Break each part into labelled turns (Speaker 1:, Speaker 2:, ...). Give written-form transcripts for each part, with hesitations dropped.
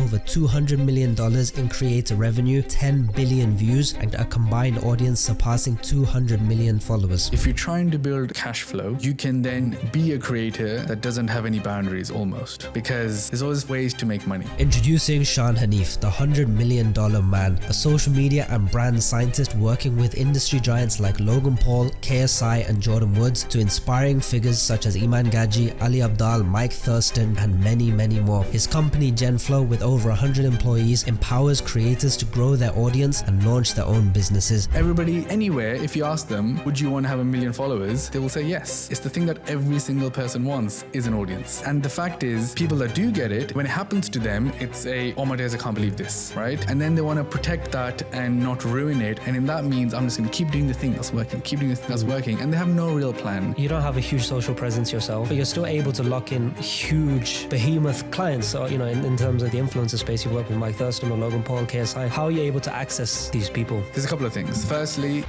Speaker 1: over $200 million in creator revenue, 10 billion views, and a combined audience surpassing 200 million followers.
Speaker 2: If you're trying to build cash flow, you can then be a creator that doesn't have any boundaries almost, because there's always ways to make money.
Speaker 1: Introducing Shan, the $100 million man, a social media and brand scientist working with industry giants like Logan Paul, KSI, and Jordan Woods, to inspiring figures such as Iman Gaji, Ali Abdaal, Mike Thurston, and many more. His company GenFlow, with over 100 employees, empowers creators to grow their audience and launch their own businesses.
Speaker 2: Everybody, anywhere, if you ask them, would you want to have 1 million followers? They will say yes. It's the thing that every single person wants, is an audience. And the fact is, people that do get it, when it happens to them, it's oh my days, I can't believe this, right? And then they want to protect that and not ruin it. And in that means, I'm just going to keep doing the thing that's working, keep doing the thing that's working. And they have no real plan.
Speaker 3: You don't have a huge social presence yourself, but you're still able to lock in huge behemoth clients. So, in terms of the influencer space, you work with Mike Thurston or Logan Paul, KSI. How are you able to access these people?
Speaker 2: There's a couple of things. Firstly,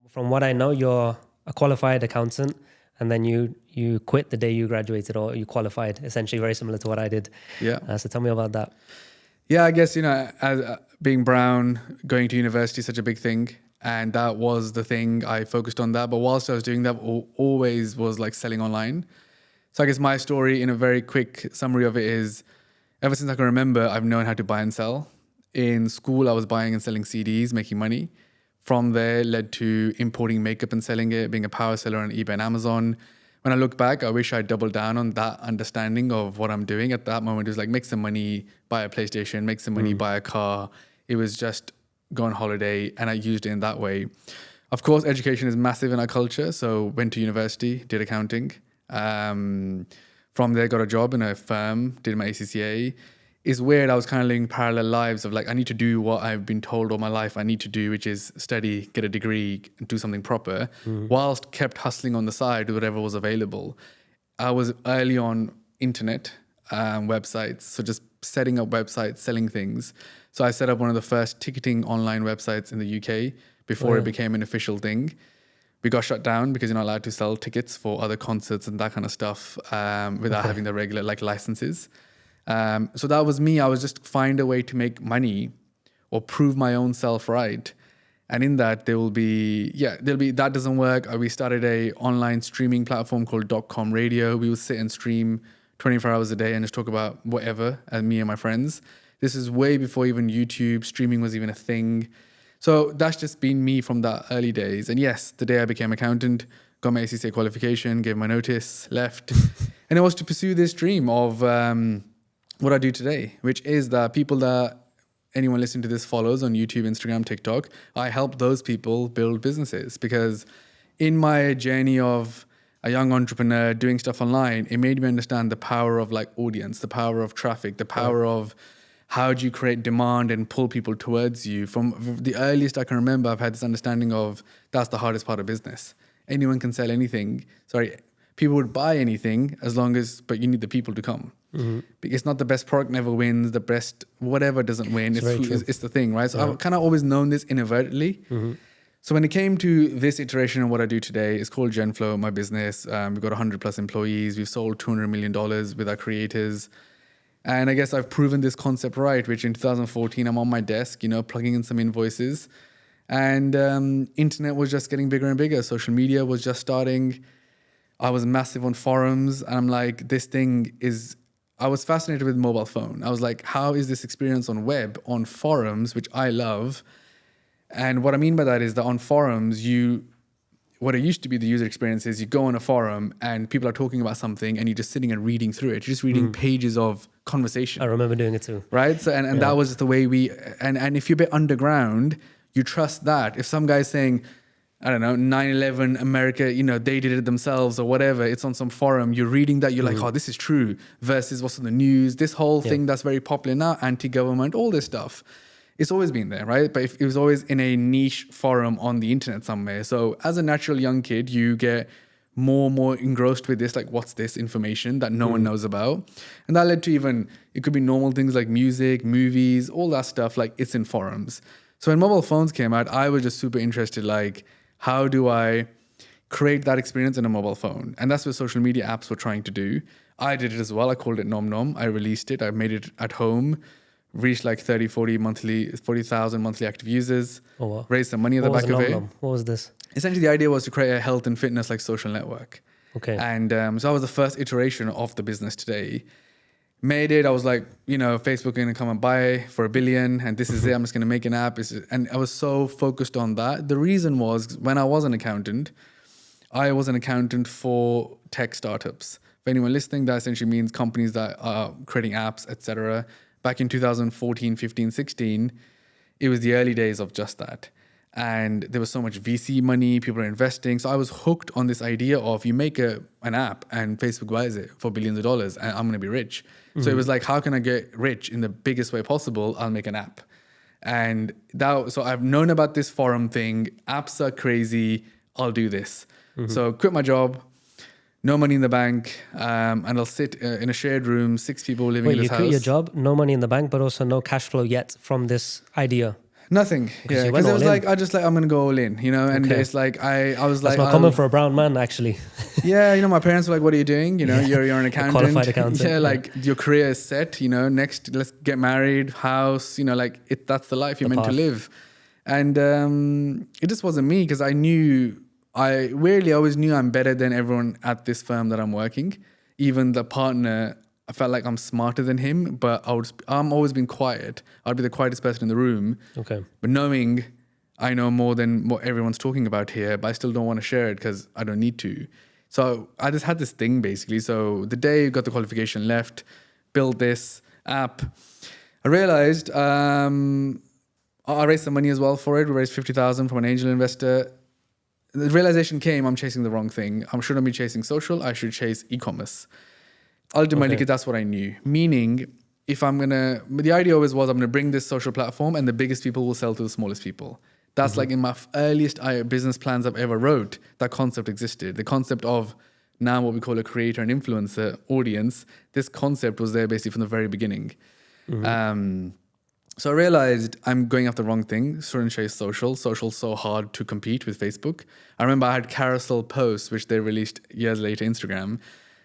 Speaker 3: from what I know, you're a qualified accountant, and then you quit the day you graduated, or you qualified, essentially very similar to what I did.
Speaker 2: Yeah.
Speaker 3: So tell me about that.
Speaker 2: Yeah, I guess, as being brown, going to university is such a big thing. And that was the thing. I focused on that. But whilst I was doing that, always was like selling online. So I guess my story, in a very quick summary of it, is ever since I can remember, I've known how to buy and sell. In school, I was buying and selling CDs, making money. From there, led to importing makeup and selling it, being a power seller on eBay and Amazon. When I look back, I wish I'd doubled down on that understanding of what I'm doing. At that moment, it was like, make some money, buy a PlayStation, make some money, buy a car. It was just go on holiday, and I used it in that way. Of course, education is massive in our culture. So went to university, did accounting. From there, got a job in a firm, did my ACCA. It's weird, I was kind of living parallel lives of like, I need to do what I've been told all my life I need to do, which is study, get a degree, do something proper, whilst kept hustling on the side with whatever was available. I was early on internet websites, so just setting up websites, selling things. So I set up one of the first ticketing online websites in the UK before it became an official thing. We got shut down because you're not allowed to sell tickets for other concerts and that kind of stuff without having the regular licenses. So that was me. I was just find a way to make money or prove my own self right. And in that, there'll be that doesn't work. We started a online streaming platform called .com Radio. We would sit and stream 24 hours a day and just talk about whatever, and me and my friends. This is way before even YouTube. Streaming was even a thing. So that's just been me from that early days. And yes, the day I became accountant, got my ACCA qualification, gave my notice, left. And it was to pursue this dream of what I do today, which is that people that anyone listening to this follows on YouTube, Instagram, TikTok, I help those people build businesses. Because in my journey of a young entrepreneur doing stuff online, it made me understand the power of like audience, the power of traffic, the power of how do you create demand and pull people towards you. From the earliest I can remember, I've had this understanding of that's the hardest part of business. Anyone can sell anything. People would buy anything but you need the people to come. It's not the best product never wins, the best whatever doesn't win. It's the thing, right? So I've kind of always known this inadvertently. So when it came to this iteration of what I do today, it's called GenFlow, my business. We've got 100 plus employees. We've sold $200 million with our creators. And I guess I've proven this concept right, which in 2014, I'm on my desk, plugging in some invoices. And internet was just getting bigger and bigger. Social media was just starting. I was massive on forums. And I'm like, I was fascinated with mobile phone. I was like, how is this experience on web, on forums, which I love? And what I mean by that is that on forums, what it used to be the user experience is you go on a forum and people are talking about something and you're just sitting and reading through it. You're just reading pages of conversation.
Speaker 3: I remember doing it too.
Speaker 2: Right? So, and that was just the way and if you're a bit underground, you trust that. If some guy's saying, I don't know, 9/11 America, they did it themselves or whatever, it's on some forum, you're reading that, you're like, oh, this is true, versus what's on the news, this whole thing that's very popular now, anti-government, all this stuff. It's always been there, right? But it was always in a niche forum on the internet somewhere. So as a natural young kid, you get more and more engrossed with this, like, what's this information that no one knows about? And that led to it could be normal things like music, movies, all that stuff, like it's in forums. So when mobile phones came out, I was just super interested, like, how do I create that experience in a mobile phone? And that's what social media apps were trying to do. I did it as well. I called it Nom Nom. I released it. I made it at home, reached like 40,000 monthly active users, raised some money at the back of it.
Speaker 3: What was this?
Speaker 2: Essentially, the idea was to create a health and fitness like social network.
Speaker 3: Okay.
Speaker 2: And so that was the first iteration of the business today. Made it. I was like, Facebook going to come and buy for $1 billion, and this is it. I'm just going to make an app. And I was so focused on that. The reason was when I was an accountant, I was an accountant for tech startups. For anyone listening, that essentially means companies that are creating apps, etc. Back in 2014, 15, 16, it was the early days of just that. And there was so much VC money, people are investing. So I was hooked on this idea of you make an app and Facebook buys it for billions of dollars and I'm going to be rich. So it was like, how can I get rich in the biggest way possible? I'll make an app. And so I've known about this forum thing. Apps are crazy. I'll do this. So quit my job, no money in the bank, and I'll sit in a shared room, 6 people living in this house.
Speaker 3: Wait, you quit your job, no money in the bank, but also no cash flow yet from this idea?
Speaker 2: Nothing. Because it was like, I'm going to go all in, and it's like, I was like...
Speaker 3: That's not common for a brown man, actually.
Speaker 2: Yeah, my parents were like, what are you doing? You're an accountant.
Speaker 3: A qualified accountant.
Speaker 2: Yeah, like your career is set, next, let's get married, house, that's the life you're meant to live. And it just wasn't me because I always knew I'm better than everyone at this firm that I'm working. Even the partner, I felt like I'm smarter than him, but I'm always been quiet. I'd be the quietest person in the room.
Speaker 3: Okay.
Speaker 2: But knowing I know more than what everyone's talking about here, but I still don't want to share it because I don't need to. So I just had this thing basically. So the day I got the qualification, left, built this app. I realized I raised some money as well for it. We raised 50,000 from an angel investor. The realization came, I'm chasing the wrong thing. I shouldn't be chasing social. I should chase e-commerce. Ultimately, because that's what I knew. Meaning, the idea always was I'm going to bring this social platform and the biggest people will sell to the smallest people. That's like in my earliest business plans I've ever wrote, that concept existed. The concept of now what we call a creator and influencer audience, this concept was there basically from the very beginning. So I realized I'm going after the wrong thing. Shouldn't chase social. Social's so hard to compete with Facebook. I remember I had carousel posts, which they released years later, Instagram.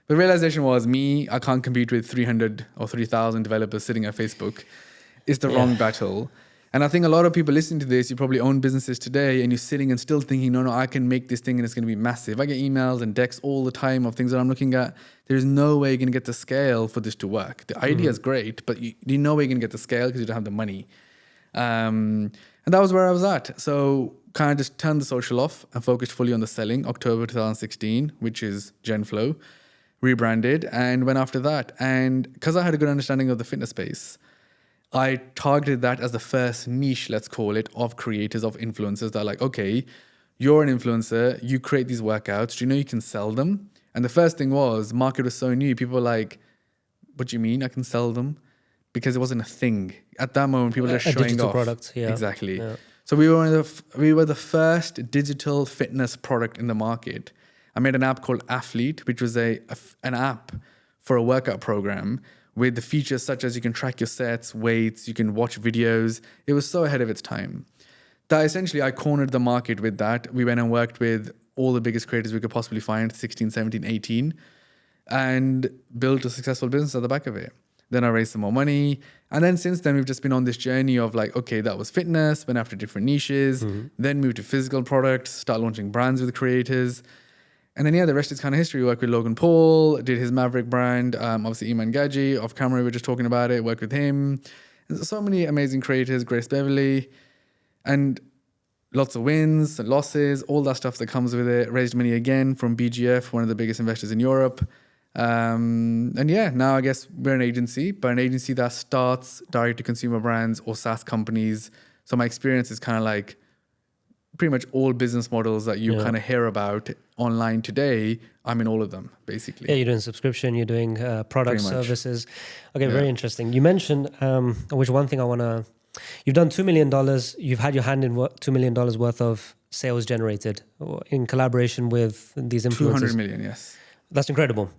Speaker 2: The realization was I can't compete with 300 or 3,000 developers sitting at Facebook. It's the wrong battle. And I think a lot of people listening to this, you probably own businesses today and you're sitting and still thinking, no, I can make this thing and it's going to be massive. I get emails and decks all the time of things that I'm looking at. There's no way you're going to get the scale for this to work. The idea is great, but you know where you're going to get the scale because you don't have the money. And that was where I was at. So kind of just turned the social off and focused fully on the selling, October 2016, which is GenFlow, rebranded and went after that. And because I had a good understanding of the fitness space, I targeted that as the first niche, let's call it, of creators, of influencers that are like, okay, you're an influencer, you create these workouts, do you know you can sell them? And the first thing was, market was so new, people were like, what do you mean I can sell them? Because it wasn't a thing. At that moment, people were just showing
Speaker 3: digital
Speaker 2: off.
Speaker 3: Product, yeah.
Speaker 2: Exactly.
Speaker 3: Yeah.
Speaker 2: So we were the first digital fitness product in the market. I made an app called Athlete, which was an app for a workout program with the features such as you can track your sets, weights, you can watch videos. It was so ahead of its time. That essentially, I cornered the market with that. We went and worked with all the biggest creators we could possibly find, 16, 17, 18, and built a successful business at the back of it. Then I raised some more money. And then since then, we've just been on this journey of like, okay, that was fitness, went after different niches, then moved to physical products, start launching brands with creators. And then, the rest is kind of history. We worked with Logan Paul, did his Maverick brand, obviously Iman Gadji, off camera, we were just talking about it, worked with him. There's so many amazing creators, Grace Beverly, and lots of wins and losses, all that stuff that comes with it. Raised money again from BGF, one of the biggest investors in Europe. Now I guess we're an agency, but an agency that starts direct-to-consumer brands or SaaS companies. So my experience is kind of like pretty much all business models that you kind of hear about online today, I'm in all of them, basically.
Speaker 3: Yeah, you're doing subscription, you're doing product services. Okay, very interesting. You mentioned, which one thing you've done $2 million, you've had your hand in $2 million worth of sales generated in collaboration with these influencers.
Speaker 2: 200 million, yes.
Speaker 3: That's incredible.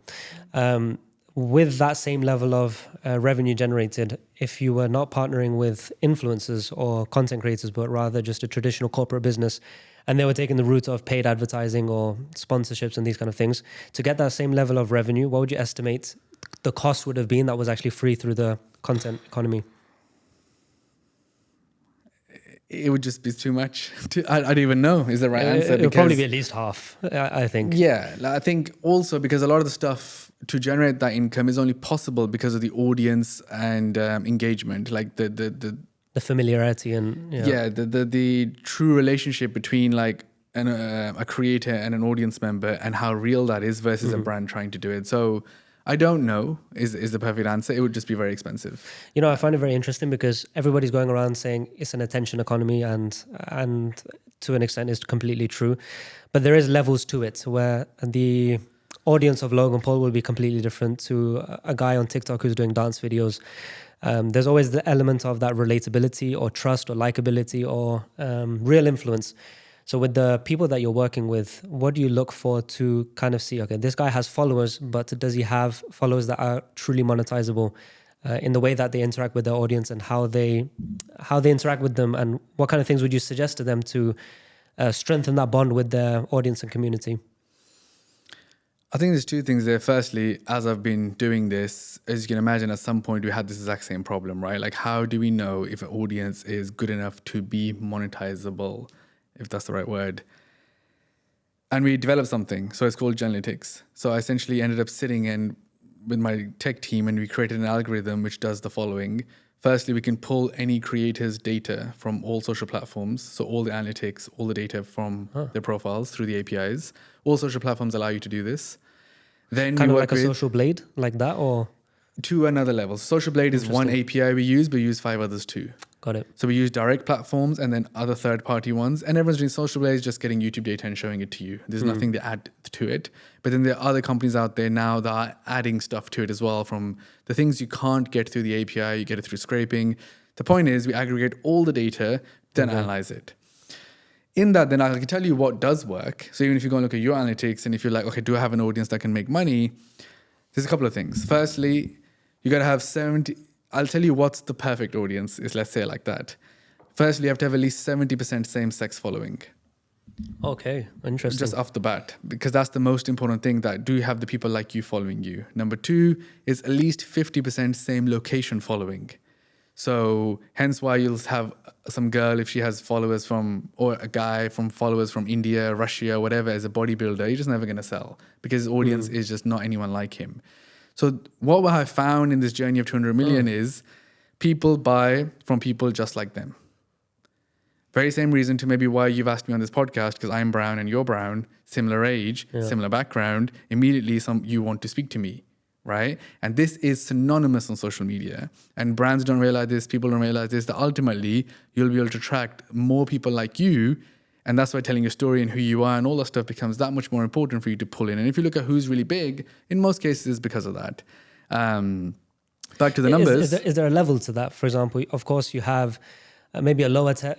Speaker 3: with that same level of revenue generated, if you were not partnering with influencers or content creators, but rather just a traditional corporate business, and they were taking the route of paid advertising or sponsorships and these kind of things, to get that same level of revenue, what would you estimate the cost would have been that was actually free through the content economy?
Speaker 2: It would just be too much. I don't even know is the right answer.
Speaker 3: It would probably be at least half, I think.
Speaker 2: Yeah, I think also because a lot of the stuff to generate that income is only possible because of the audience and engagement, like the
Speaker 3: familiarity and
Speaker 2: the true relationship between like a creator and an audience member, and how real that is versus a brand trying to do it. So I don't know is the perfect answer. It would just be very expensive.
Speaker 3: You know, I find it very interesting because everybody's going around saying it's an attention economy, and to an extent it's completely true. But there is levels to it where the audience of Logan Paul will be completely different to a guy on TikTok who's doing dance videos. There's always the element of that relatability or trust or likability or real influence. So with the people that you're working with, what do you look for to kind of see, okay, this guy has followers, but does he have followers that are truly monetizable in the way that they interact with their audience and how they interact with them, and what kind of things would you suggest to them to strengthen that bond with their audience and community?
Speaker 2: I think there's two things there. Firstly, as I've been doing this, as you can imagine, at some point we had this exact same problem, right? Like, how do we know if an audience is good enough to be monetizable, if that's the right word? And we developed something. So it's called GenFlow. So I essentially ended up sitting in with my tech team and we created an algorithm which does the following. Firstly, we can pull any creator's data from all social platforms. So all the analytics, all the data from their profiles through the APIs. All social platforms allow you to do this. Then
Speaker 3: kind of like a social blade, like that, or?
Speaker 2: To another level. Social Blade is one API we use, but we use 5 others too.
Speaker 3: Got it.
Speaker 2: So we use direct platforms and then other third-party ones. And everyone's doing Social Blade is just getting YouTube data and showing it to you. There's nothing to add to it. But then there are other companies out there now that are adding stuff to it as well. From the things you can't get through the API, you get it through scraping. The point is we aggregate all the data, then analyze it. In that, then I can tell you what does work. So even if you go and look at your analytics and if you're like, okay, do I have an audience that can make money? There's a couple of things. Firstly, you got to have 70. I'll tell you what's the perfect audience is, let's say it like that. Firstly, you have to have at least 70% same-sex following.
Speaker 3: Okay, interesting.
Speaker 2: Just off the bat, because that's the most important thing, that do you have the people like you following you? Number 2 is at least 50% same location following. So hence why you'll have some girl, if she has followers from, or a guy from followers from India, Russia, whatever, as a bodybuilder, you're just never going to sell because his audience is just not anyone like him. So what I found in this journey of 200 million is people buy from people just like them. Very same reason to maybe why you've asked me on this podcast, because I'm brown and you're brown, similar age, similar background, immediately you want to speak to me, right? And this is synonymous on social media. And brands don't realize this, people don't realize this, that ultimately you'll be able to attract more people like you. And that's why telling your story and who you are and all that stuff becomes that much more important for you to pull in. And if you look at who's really big, in most cases, it's because of that. Back to the numbers.
Speaker 3: Is there a level to that? For example, of course, you have maybe a lower tier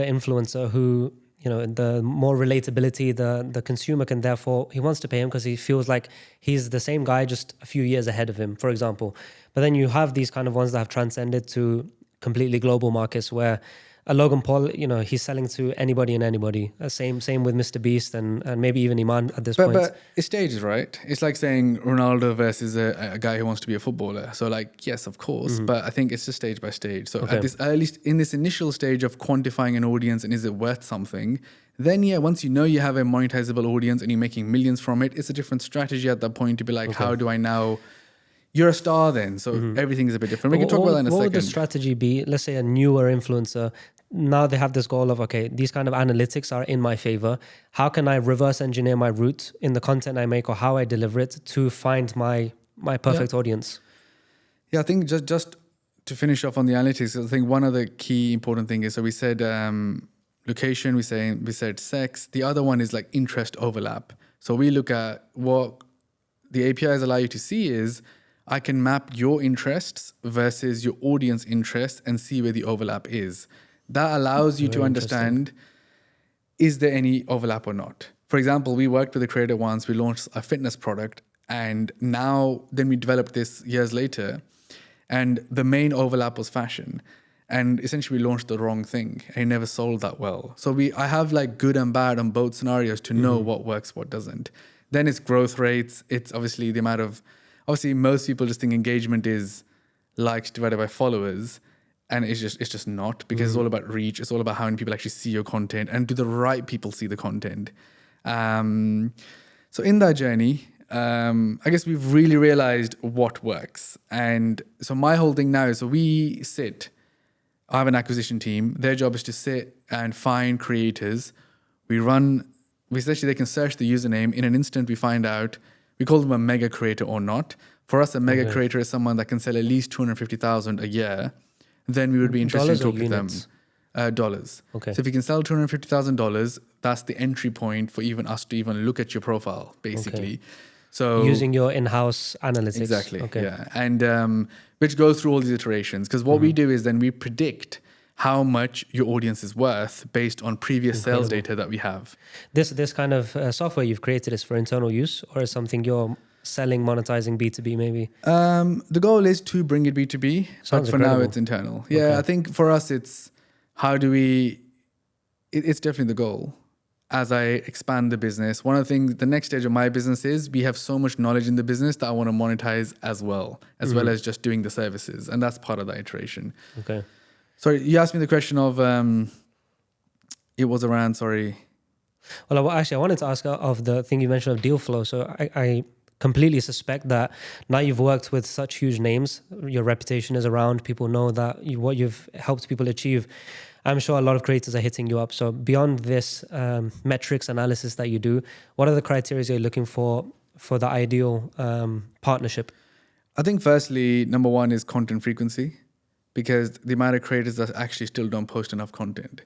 Speaker 3: influencer who, you know, the more relatability, the consumer can therefore, he wants to pay him because he feels like he's the same guy just a few years ahead of him, for example. But then you have these kind of ones that have transcended to completely global markets where a Logan Paul, you know, he's selling to anybody and anybody. Same with Mr. Beast and maybe even Iman at this point.
Speaker 2: But it's stages, right? It's like saying Ronaldo versus a guy who wants to be a footballer. So like, yes, of course, but I think it's just stage by stage. So at this in this initial stage of quantifying an audience and is it worth something, then once you know you have a monetizable audience and you're making millions from it, it's a different strategy at that point to be like, how do I now... You're a star then, so everything is a bit different. We can talk about that in a second.
Speaker 3: What would the strategy be? Let's say a newer influencer, now they have this goal of, okay, these kind of analytics are in my favor. How can I reverse engineer my route in the content I make or how I deliver it to find my perfect audience?
Speaker 2: Yeah, I think just to finish off on the analytics, I think one of the key important thing is, so we said location, we said sex. The other one is like interest overlap. So we look at what the APIs allow you to see is, I can map your interests versus your audience interests and see where the overlap is. That allows you to understand, is there any overlap or not? For example, we worked with a creator once, we launched a fitness product, And then we developed this years later, and the main overlap was fashion. And essentially we launched the wrong thing and it never sold that well. So I have like good and bad on both scenarios to know what works, what doesn't. Then it's growth rates. It's obviously the amount of, obviously most people just think engagement is likes divided by followers. And it's just not, because it's all about reach. It's all about how many people actually see your content, and do the right people see the content. So in that journey, I guess we've really realized what works. And so my whole thing now is, I have an acquisition team. Their job is to sit and find creators. Essentially they can search the username. In an instant, we find out, we call them a mega creator or not. For us, a mega creator is someone that can sell at least 250,000 a year. Then we would be interested in talking to them. Dollars.
Speaker 3: Okay.
Speaker 2: So if you can sell $250,000, that's the entry point for even us to even look at your profile, basically.
Speaker 3: Okay.
Speaker 2: So
Speaker 3: using your in-house analytics.
Speaker 2: Exactly.
Speaker 3: Okay.
Speaker 2: Yeah. And which goes through all these iterations. Because what we do is then we predict how much your audience is worth based on previous sales data that we have.
Speaker 3: This kind of software you've created is for internal use, or is something you're selling, monetizing B2B maybe?
Speaker 2: The goal is to bring it B2B, but for now it's internal. Yeah, okay. I think for us it's it's definitely the goal. As I expand the business, one of the things, the next stage of my business is we have so much knowledge in the business that I want to monetize as well as just doing the services. And that's part of that iteration.
Speaker 3: Okay.
Speaker 2: Sorry, you asked me the question of, it was around, sorry.
Speaker 3: Well, actually, I wanted to ask of the thing you mentioned of deal flow. So I completely suspect that now you've worked with such huge names, your reputation is around, people know that what you've helped people achieve. I'm sure a lot of creators are hitting you up. So beyond this metrics analysis that you do, what are the criteria you're looking for the ideal partnership?
Speaker 2: I think firstly, number one is content frequency, because the amount of creators that actually still don't post enough content.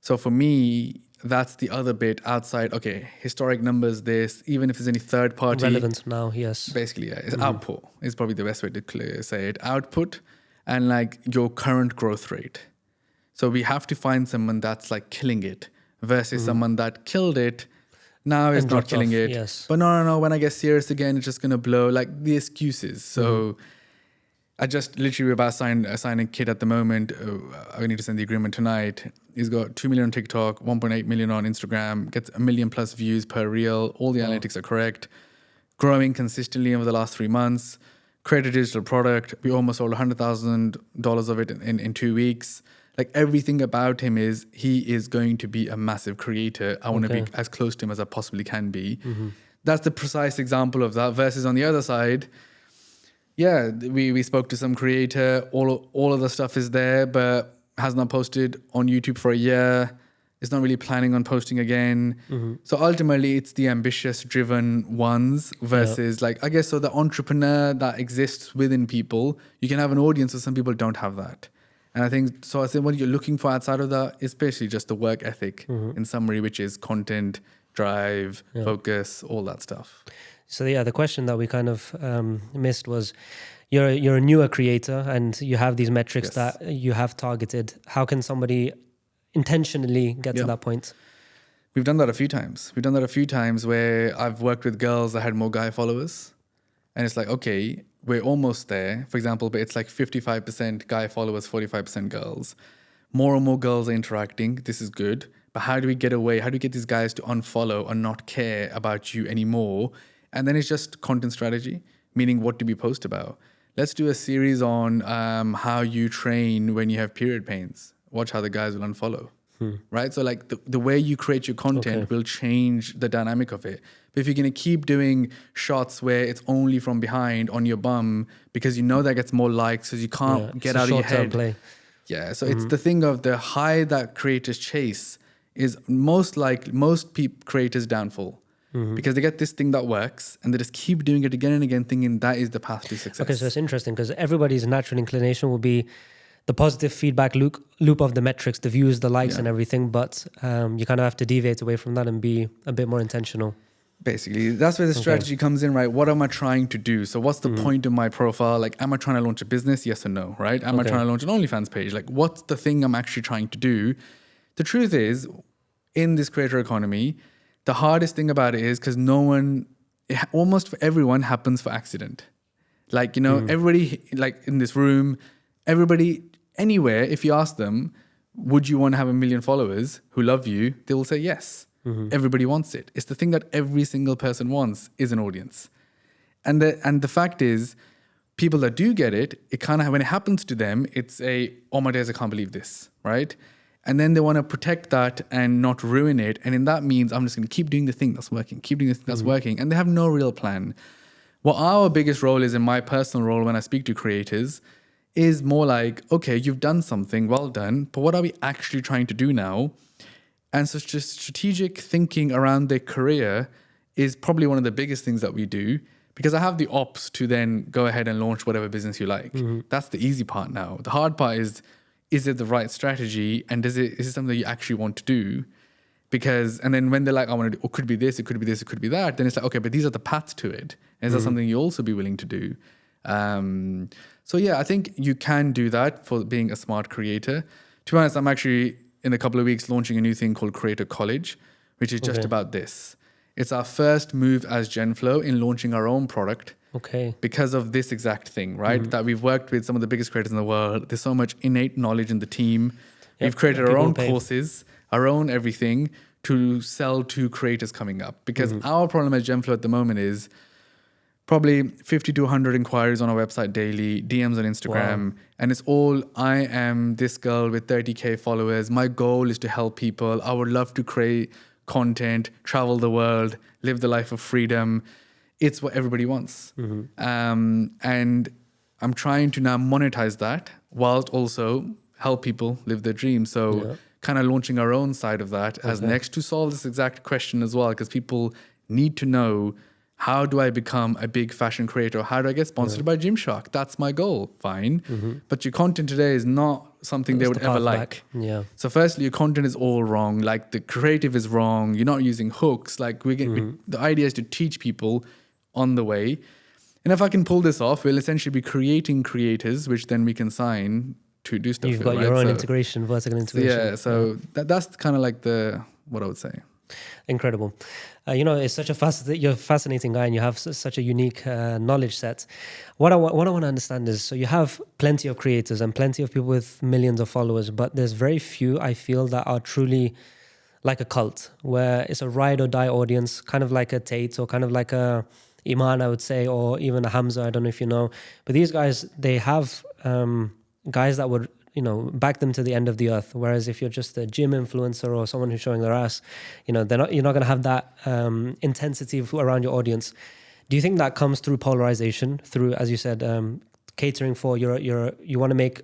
Speaker 2: So for me, that's the other bit outside, okay, historic numbers, even if there's any third party.
Speaker 3: Relevant now, yes.
Speaker 2: Basically, yeah. It's output is probably the best way to say it. Output and like your current growth rate. So we have to find someone that's like killing it versus someone that killed it, now is not killing it.
Speaker 3: Yes.
Speaker 2: But no, when I get serious again, it's just going to blow, like the excuses. So I just literally about signed a kid at the moment. I need to send the agreement tonight. He's got 2 million on TikTok, 1.8 million on Instagram, gets 1 million plus views per reel. All the analytics are correct. Growing consistently over the last 3 months. Create a digital product. We almost sold $100,000 of it in 2 weeks. Like everything about him he is going to be a massive creator. I want to be as close to him as I possibly can be. That's the precise example of that. Versus on the other side, yeah, we spoke to some creator. All of the stuff is there, but has not posted on YouTube for a year. Is not really planning on posting again. So ultimately, it's the ambitious, driven ones versus like, I guess, so the entrepreneur that exists within people. You can have an audience, but some people don't have that. And I think what you're looking for outside of that is basically just the work ethic in summary, which is content, drive, focus, all that stuff.
Speaker 3: So the question that we kind of missed was, you're a newer creator and you have these metrics that you have targeted. How can somebody intentionally get to that point?
Speaker 2: We've done that a few times. Where I've worked with girls that had more guy followers. And it's like, okay, we're almost there, for example, but it's like 55% guy followers, 45% girls. More and more girls are interacting. This is good. But how do we get away? How do we get these guys to unfollow and not care about you anymore? And then it's just content strategy, meaning what do we post about? Let's do a series on how you train when you have period pains. Watch how the guys will unfollow, right? So like the way you create your content will change the dynamic of it. But if you're going to keep doing shots where it's only from behind on your bum because you know that gets more likes because you can't get out of your head.
Speaker 3: Play.
Speaker 2: Yeah, so it's the thing of the high that creators chase is most creators' downfall. Because they get this thing that works and they just keep doing it again and again thinking that is the path to success.
Speaker 3: Okay, so it's interesting because everybody's natural inclination will be the positive feedback loop of the metrics, the views, the likes and everything, but you kind of have to deviate away from that and be a bit more intentional.
Speaker 2: Basically, that's where the strategy comes in, right? What am I trying to do? So what's the point of my profile? Like, am I trying to launch a business? Yes or no, right? Am I trying to launch an OnlyFans page? Like, what's the thing I'm actually trying to do? The truth is, in this creator economy, the hardest thing about it is because no one almost for everyone happens for accident. Like, everybody, like in this room, everybody anywhere, if you ask them, would you want to have 1 million followers who love you? They will say yes. Everybody wants it. It's the thing that every single person wants is an audience. And the fact is, people that do get it, it kind of, when it happens to them, it's oh my days, I can't believe this, right? And then they want to protect that and not ruin it. And in that means I'm just going to keep doing the thing that's working, keep doing the thing that's working. And they have no real plan. What our biggest role is in my personal role when I speak to creators is more like, okay, you've done something, well done, but what are we actually trying to do now? And so just strategic thinking around their career is probably one of the biggest things that we do, because I have the ops to then go ahead and launch whatever business you like. That's the easy part now. The hard part is it the right strategy? And is it something that you actually want to do? And then when they're like, I want to do, it could be this, it could be this, it could be that, then it's like, okay, but these are the paths to it. And is that something you also be willing to do? So yeah, I think you can do that for being a smart creator. To be honest, I'm actually in a couple of weeks launching a new thing called Creator College, which is just about this. It's our first move as GenFlow in launching our own product.
Speaker 3: Okay.
Speaker 2: Because of this exact thing, right? That we've worked with some of the biggest creators in the world. There's so much innate knowledge in the team. We've created our own courses, our own everything to sell to creators coming up. Because our problem at GenFlow at the moment is probably 50 to 100 inquiries on our website daily, DMs on Instagram. And it's all, I am this girl with 30K followers. My goal is to help people. I would love to create content, travel the world, live the life of freedom. It's what everybody wants. And I'm trying to now monetize that whilst also help people live their dreams. So kind of launching our own side of that as next to solve this exact question as well, because people need to know, how do I become a big fashion creator? How do I get sponsored by Gymshark? That's my goal. Fine. But your content today is not something they would ever like.
Speaker 3: Yeah.
Speaker 2: So firstly, your content is all wrong. Like the creative is wrong. You're not using hooks. Like the idea is to teach people on the way. And if I can pull this off, we'll essentially be creating creators, which then we can sign to do stuff.
Speaker 3: You've got your own integration, vertical integration.
Speaker 2: Yeah, so that's kind of like what I would say.
Speaker 3: Incredible. It's such you're a fascinating guy and you have such a unique knowledge set. What I want to understand is, so you have plenty of creators and plenty of people with millions of followers, but there's very few, I feel, that are truly like a cult, where it's a ride or die audience, kind of like a Tate or kind of like a Iman, I would say, or even a Hamza, I don't know if you know. But these guys, they have guys that would, back them to the end of the earth. Whereas if you're just a gym influencer or someone who's showing their ass, you're not going to have that intensity around your audience. Do you think that comes through polarization, through, as you said, catering for you want to make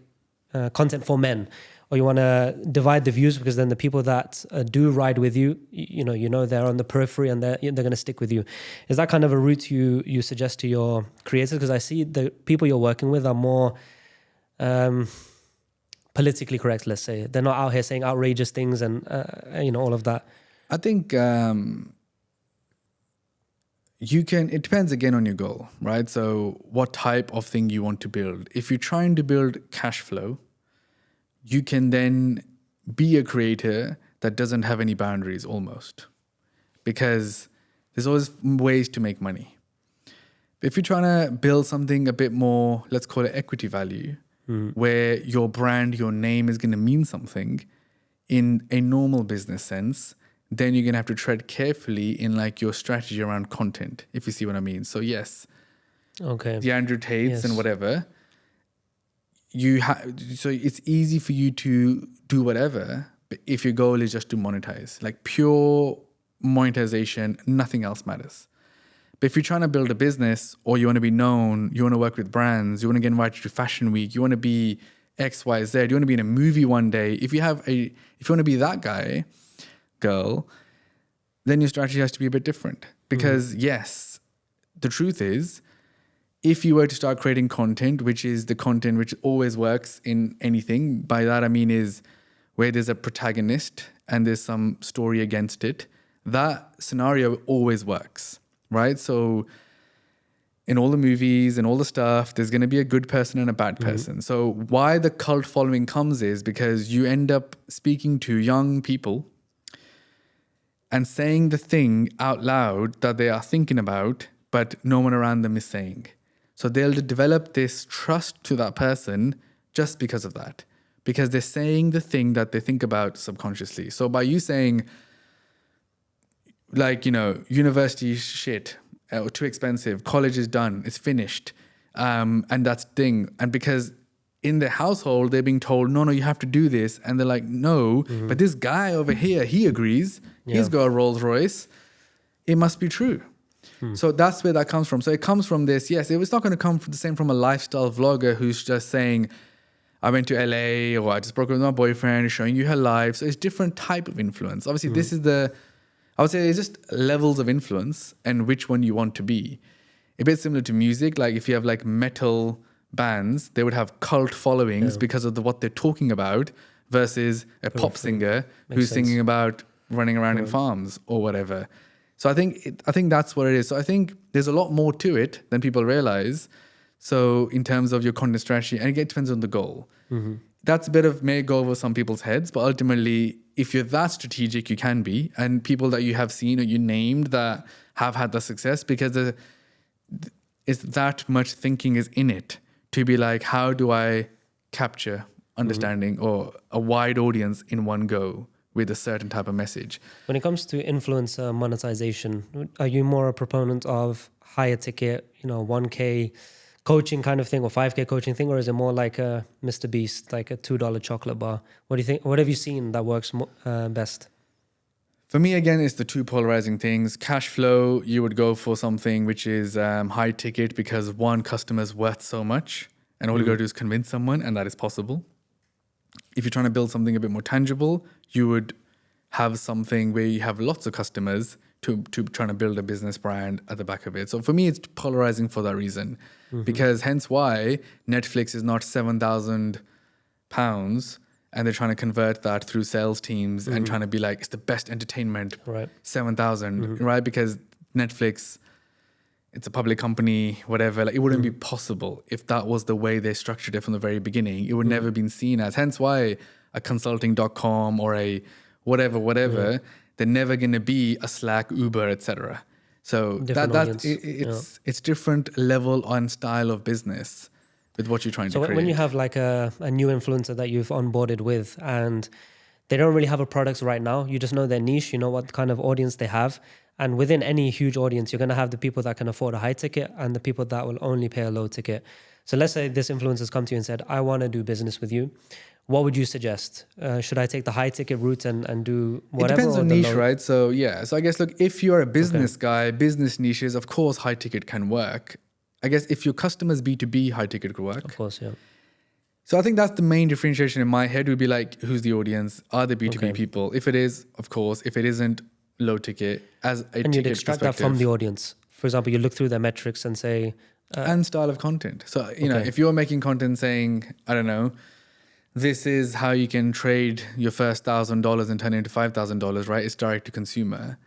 Speaker 3: content for men, or you want to divide the views, because then the people that do ride with you, they're on the periphery and they're going to stick with you. Is that kind of a route you suggest to your creators? Because I see the people you're working with are more politically correct, let's say. They're not out here saying outrageous things and all of that.
Speaker 2: I think it depends again on your goal, right? So what type of thing you want to build. If you're trying to build cash flow, you can then be a creator that doesn't have any boundaries almost, because there's always ways to make money. But if you're trying to build something a bit more, let's call it equity value, where your brand, your name is going to mean something in a normal business sense, then you're going to have to tread carefully in like your strategy around content, if you see what I mean. So yes, the Andrew Tates and whatever, so it's easy for you to do whatever, but if your goal is just to monetize, like pure monetization, nothing else matters. But if you're trying to build a business, or you want to be known, you want to work with brands, you want to get invited to Fashion Week, you want to be X, Y, Z, you want to be in a movie one day. If you want to be that guy, girl, then your strategy has to be a bit different. Because yes, the truth is, if you were to start creating content, which is the content which always works in anything, by that I mean is where there's a protagonist and there's some story against it, that scenario always works, right? So in all the movies and all the stuff, there's going to be a good person and a bad person. So why the cult following comes is because you end up speaking to young people and saying the thing out loud that they are thinking about, but no one around them is saying. So they'll develop this trust to that person just because of that, because they're saying the thing that they think about subconsciously. So by you saying, like, university shit, too expensive, college is done, it's finished, and that's thing. And because in their household, they're being told, no, you have to do this. And they're like, no, but this guy over here, he agrees. He's got a Rolls Royce. It must be true. So that's where that comes from. So it comes from this. Yes, it was not going to come from the same from a lifestyle vlogger who's just saying, I went to LA, or I just broke up with my boyfriend, showing you her life. So it's different type of influence. Obviously, this is I would say it's just levels of influence and which one you want to be. A bit similar to music. Like if you have like metal bands, they would have cult followings because of what they're talking about, versus a pop singer who's singing about running around in farms or whatever. So I think that's what it is. So I think there's a lot more to it than people realize. So in terms of your content strategy, and it depends on the goal. That's a bit of may go over some people's heads, but ultimately, if you're that strategic, you can be. And people that you have seen or you named that have had the success, because it's that much thinking is in it to be like, how do I capture understanding or a wide audience in one go with a certain type of message?
Speaker 3: When it comes to influencer monetization, are you more a proponent of higher ticket, 1K coaching kind of thing, or 5K coaching thing, or is it more like a Mr. Beast, like a $2 chocolate bar? What do you think? What have you seen that works best?
Speaker 2: For me, again, it's the two polarizing things. Cash flow, you would go for something which is high ticket because one customer's worth so much, and all you got to do is convince someone, and that is possible. If you're trying to build something a bit more tangible, you would have something where you have lots of customers to trying to build a business brand at the back of it. So for me, it's polarizing for that reason, because hence why Netflix is not £7,000 and they're trying to convert that through sales teams and trying to be like, it's the best entertainment,
Speaker 3: right?
Speaker 2: 7,000, right? Because Netflix, it's a public company, whatever. Like, it wouldn't be possible if that was the way they structured it from the very beginning. It would never been seen as. Hence why a consulting.com or a whatever, they're never going to be a Slack, Uber, etc. So it's different level and style of business with what you're trying to create.
Speaker 3: So when you have like a new influencer that you've onboarded with, and they don't really have a product right now, you just know their niche, you know what kind of audience they have. And within any huge audience, you're going to have the people that can afford a high ticket and the people that will only pay a low ticket. So let's say this influencer's come to you and said, I want to do business with you. What would you suggest? Should I take the high ticket route and do whatever?
Speaker 2: It depends on niche, right? So yeah. So I guess, look, if you're a business guy, business niches, of course, high ticket can work. I guess if your customers B2B, high ticket could work.
Speaker 3: Of course, yeah.
Speaker 2: So I think that's the main differentiation in my head would be like, who's the audience? Are they B2B people? If it is, of course. If it isn't, low ticket as a
Speaker 3: and you'd extract that from the audience. For example, you look through their metrics and say...
Speaker 2: and style of content. So, you know, if you're making content saying, I don't know, this is how you can trade your first $1,000 and turn it into $5,000, right? It's direct to consumer.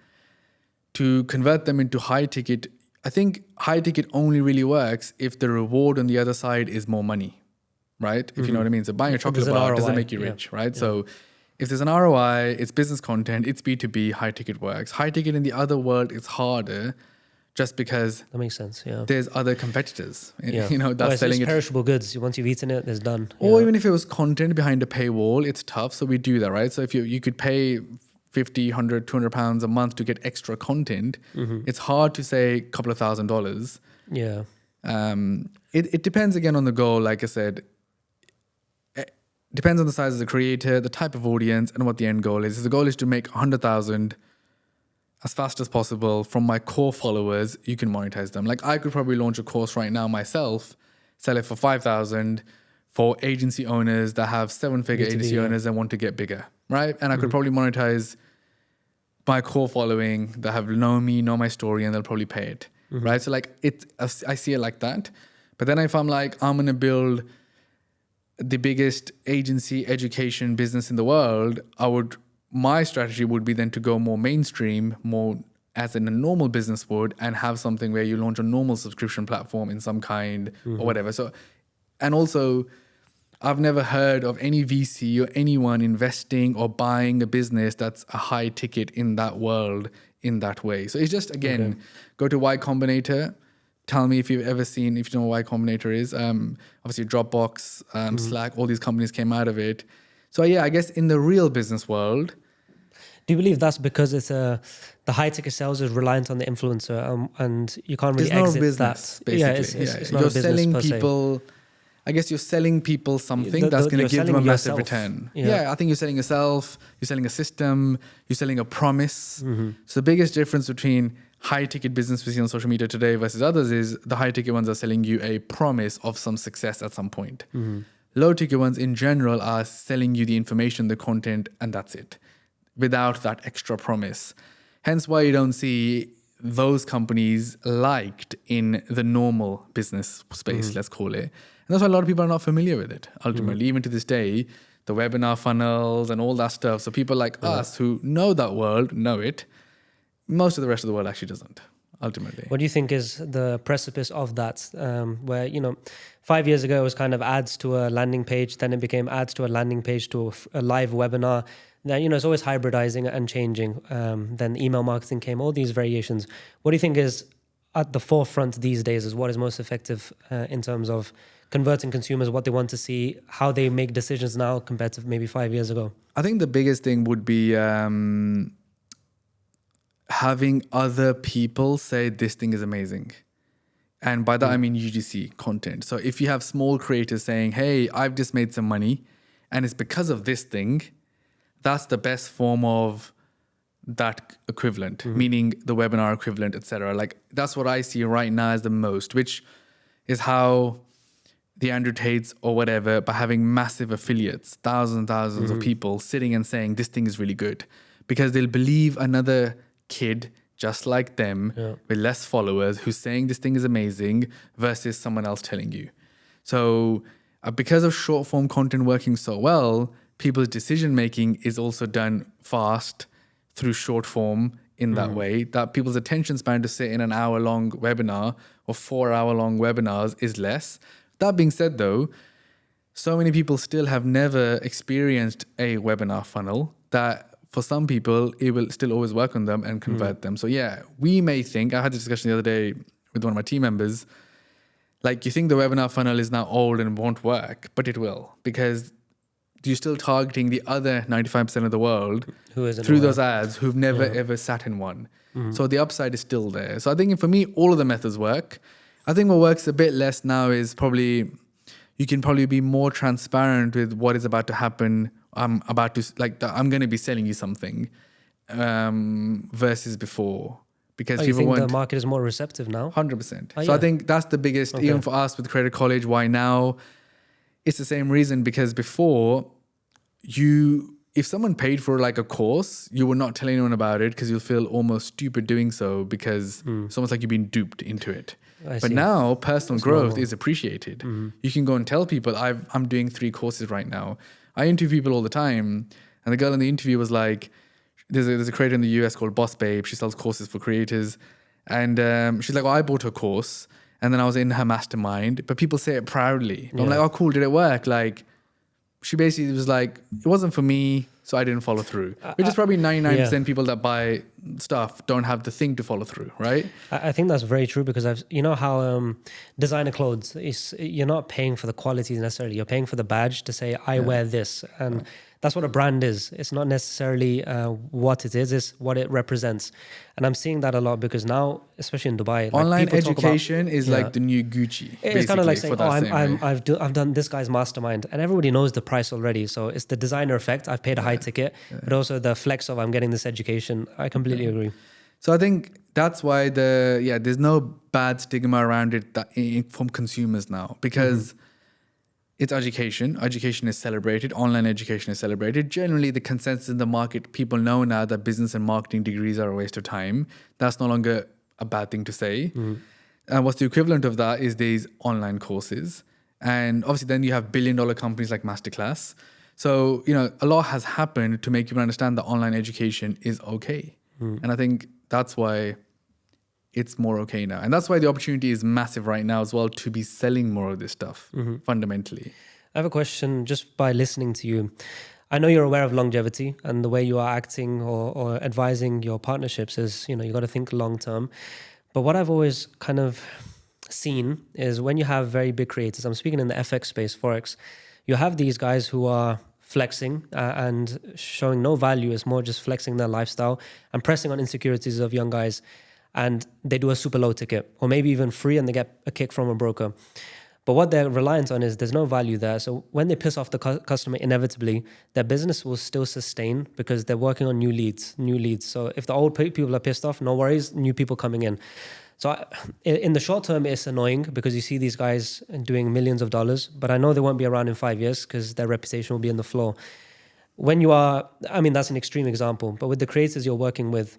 Speaker 2: To convert them into high ticket, I think high ticket only really works if the reward on the other side is more money, right? If you know what I mean. So buying a chocolate bar doesn't make you rich, right? Yeah. So if there's an ROI, it's business content, it's B2B, high ticket works. High ticket in the other world, it's harder just because
Speaker 3: that makes sense. Yeah,
Speaker 2: there's other competitors, you know, that's selling
Speaker 3: it's perishable goods. Once you've eaten it, it's done.
Speaker 2: Or even if it was content behind a paywall, it's tough. So we do that, right? So if you could pay 50, 100, 200 pounds a month to get extra content, it's hard to say a couple of $1,000s.
Speaker 3: Yeah.
Speaker 2: It depends again on the goal. Like I said, it depends on the size of the creator, the type of audience, and what the end goal is. If the goal is to make 100,000 as fast as possible from my core followers, you can monetize them. Like I could probably launch a course right now myself, sell it for 5,000 for agency owners that have 7-figure agency owners and want to get bigger, right? And I could probably monetize my core following that have known me, know my story, and they'll probably pay it, right? So like I see it like that. But then if I'm like, I'm gonna build the biggest agency education business in the world, my strategy would be then to go more mainstream, more as in a normal business would, and have something where you launch a normal subscription platform in some kind or whatever. So, and also I've never heard of any VC or anyone investing or buying a business that's a high ticket in that world in that way. So it's just, again, go to Y Combinator. Tell me if you've ever seen, if you know what Y Combinator is. Obviously, Dropbox, Slack, all these companies came out of it. So yeah, I guess in the real business world.
Speaker 3: Do you believe that's because it's the high ticket sales is reliant on the influencer, and you can't really exit
Speaker 2: business,
Speaker 3: that?
Speaker 2: Basically.
Speaker 3: It's not
Speaker 2: you're
Speaker 3: a business
Speaker 2: selling
Speaker 3: per
Speaker 2: people.
Speaker 3: se.
Speaker 2: I guess you're selling people something that's going to give them a massive return. Yeah, I think you're selling yourself. You're selling a system. You're selling a promise. So the biggest difference between high ticket business we see on social media today versus others is the high ticket ones are selling you a promise of some success at some point. Low ticket ones in general are selling you the information, the content, and that's it, without that extra promise. Hence why you don't see those companies liked in the normal business space, let's call it. And that's why a lot of people are not familiar with it, ultimately. Even to this day, the webinar funnels and all that stuff. So people like us who know that world, know it. Most of the rest of the world actually doesn't, ultimately.
Speaker 3: What do you think is the precipice of that? Where, 5 years ago, it was kind of ads to a landing page. Then it became ads to a landing page to a live webinar. Then, it's always hybridizing and changing. Then email marketing came, all these variations. What do you think is at the forefront these days is what is most effective in terms of converting consumers, what they want to see, how they make decisions now compared to maybe 5 years ago?
Speaker 2: I think the biggest thing would be having other people say this thing is amazing. And by that, I mean UGC content. So if you have small creators saying, hey, I've just made some money and it's because of this thing, that's the best form of that equivalent, meaning the webinar equivalent, etc. Like that's what I see right now as the most, which is how the Andrew Tates or whatever, by having massive affiliates, thousands of people sitting and saying this thing is really good, because they'll believe another kid just like them with less followers who's saying this thing is amazing versus someone else telling you. So because of short form content working so well, people's decision making is also done fast through short form in that way, that people's attention span to sit in an hour-long webinar or 4-hour-long webinars is less. That being said, though, so many people still have never experienced a webinar funnel that for some people, it will still always work on them and convert them. So yeah, we may think, I had this discussion the other day with one of my team members, like you think the webinar funnel is now old and won't work, but it will, because you're still targeting the other 95% of the world through those ads who've never ever sat in one. So the upside is still there. So I think for me, all of the methods work. I think what works a bit less now is probably, you can probably be more transparent with what is about to happen. I'm going to be selling you something versus before. Because
Speaker 3: you think the market is more receptive now?
Speaker 2: 100%. I think that's the biggest, even for us with Credit College, why now? It's the same reason, because before if someone paid for like a course, you would not tell anyone about it because you'll feel almost stupid doing so, because it's almost like you've been duped into it. But now personal growth is appreciated. You can go and tell people, I'm doing 3 courses right now. I interview people all the time, and the girl in the interview was like, there's a creator in the US called Boss Babe. She sells courses for creators. And she's like, well, I bought her course and then I was in her mastermind, but people say it proudly. I'm like, oh, cool. Did it work? Like, she basically was like, it wasn't for me, so I didn't follow through. Which is probably 99% people that buy stuff don't have the thing to follow through, right?
Speaker 3: I think that's very true, because you know how designer clothes, you're not paying for the quality necessarily. You're paying for the badge to say, I wear this. And that's what a brand is. It's not necessarily what it is, it's what it represents. And I'm seeing that a lot, because now, especially in Dubai,
Speaker 2: online education is like the new Gucci.
Speaker 3: It's kind of like saying, I've done this guy's mastermind, and everybody knows the price already. So it's the designer effect. I've paid a high ticket, but also the flex of I'm getting this education. I completely agree.
Speaker 2: So I think that's why there's no bad stigma around it from consumers now, because it's education. Education is celebrated. Online education is celebrated. Generally, the consensus in the market, people know now that business and marketing degrees are a waste of time. That's no longer a bad thing to say. And what's the equivalent of that is these online courses. And obviously then you have billion-dollar companies like Masterclass. So, a lot has happened to make people understand that online education is okay. And I think that's why it's more okay now. And that's why the opportunity is massive right now as well to be selling more of this stuff, fundamentally.
Speaker 3: I have a question just by listening to you. I know you're aware of longevity, and the way you are acting or advising your partnerships is, you got to think long term. But what I've always kind of seen is when you have very big creators, I'm speaking in the FX space, Forex, you have these guys who are flexing and showing no value. It's more just flexing their lifestyle and pressing on insecurities of young guys. And they do a super low ticket or maybe even free, and they get a kick from a broker. But what they're reliant on is there's no value there. So when they piss off the customer, inevitably, their business will still sustain because they're working on new leads. So if the old people are pissed off, no worries, new people coming in. So in the short term, it's annoying because you see these guys doing millions of dollars, but I know they won't be around in 5 years because their reputation will be in the floor. When you are, that's an extreme example, but with the creators you're working with,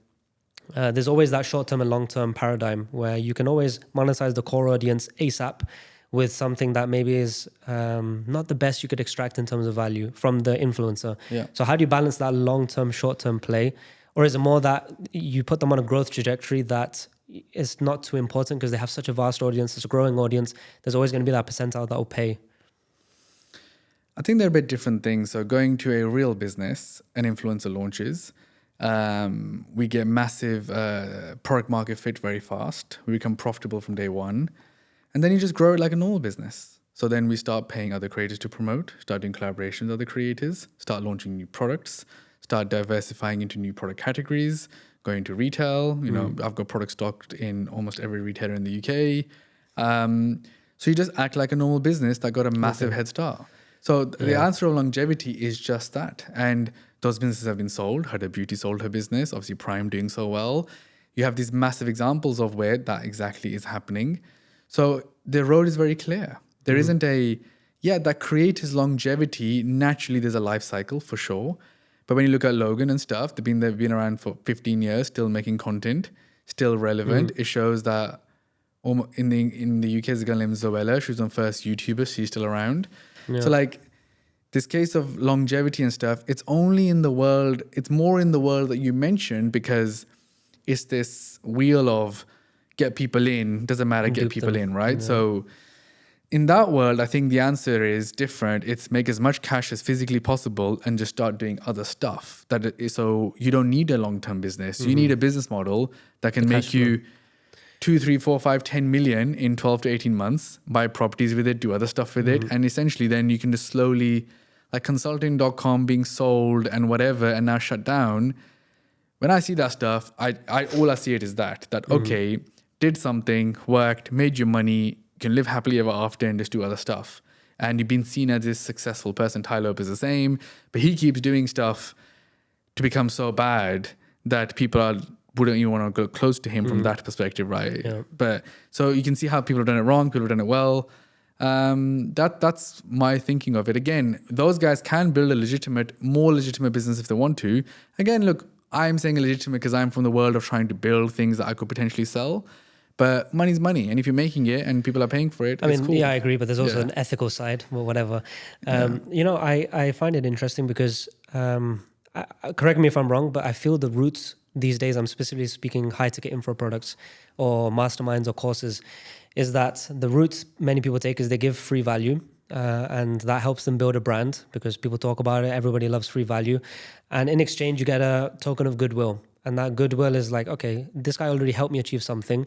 Speaker 3: there's always that short-term and long-term paradigm where you can always monetize the core audience ASAP with something that maybe is not the best you could extract in terms of value from the influencer.
Speaker 2: Yeah.
Speaker 3: So how do you balance that long-term, short-term play? Or is it more that you put them on a growth trajectory that is not too important because they have such a vast audience, it's a growing audience, there's always going to be that percentile that will pay?
Speaker 2: I think they're a bit different things. So going to a real business, an influencer launches, we get massive product market fit very fast. We become profitable from day one. And then you just grow it like a normal business. So then we start paying other creators to promote, start doing collaborations with other creators, start launching new products, start diversifying into new product categories, going to retail. I've got products stocked in almost every retailer in the UK. So you just act like a normal business that got a massive head start. So the answer of longevity is just that. And those businesses have been sold. Huda Beauty sold her business. Obviously, Prime doing so well. You have these massive examples of where that exactly is happening. So the road is very clear. There isn't that creator's longevity, naturally there's a life cycle for sure. But when you look at Logan and stuff, they've been around for 15 years, still making content, still relevant. It shows that in the UK, there's a girl named Zoella. She was on first YouTuber. She's still around. Yeah. So this case of longevity and stuff, it's only in the world, it's more in the world that you mentioned because it's this wheel of get people in, doesn't matter, get people in, right? Yeah. So in that world, I think the answer is different. It's make as much cash as physically possible and just start doing other stuff. So you don't need a long-term business. You need a business model that can make you 2, 3, 4, 5, 10 million in 12 to 18 months, buy properties with it, do other stuff with it. And essentially then you can just slowly, like consulting.com being sold and whatever, and now shut down. When I see that stuff, all I see it is that okay, did something, worked, made you money, you can live happily ever after and just do other stuff. And you've been seen as this successful person. Ty Lopez is the same, but he keeps doing stuff to become so bad that people wouldn't even want to go close to him from that perspective, right? Yeah. But so you can see how people have done it wrong, people have done it well. That's my thinking of it. Again, those guys can build a more legitimate business if they want to. Again, look, I'm saying legitimate because I'm from the world of trying to build things that I could potentially sell. But money's money. And if you're making it and people are paying for it, it's cool.
Speaker 3: Yeah, I agree. But there's also an ethical side or whatever. I find it interesting because, correct me if I'm wrong, but I feel the roots these days, I'm specifically speaking high ticket info products or masterminds or courses, is that the routes many people take is they give free value. And that helps them build a brand because people talk about it. Everybody loves free value. And in exchange, you get a token of goodwill. And that goodwill is like, okay, this guy already helped me achieve something.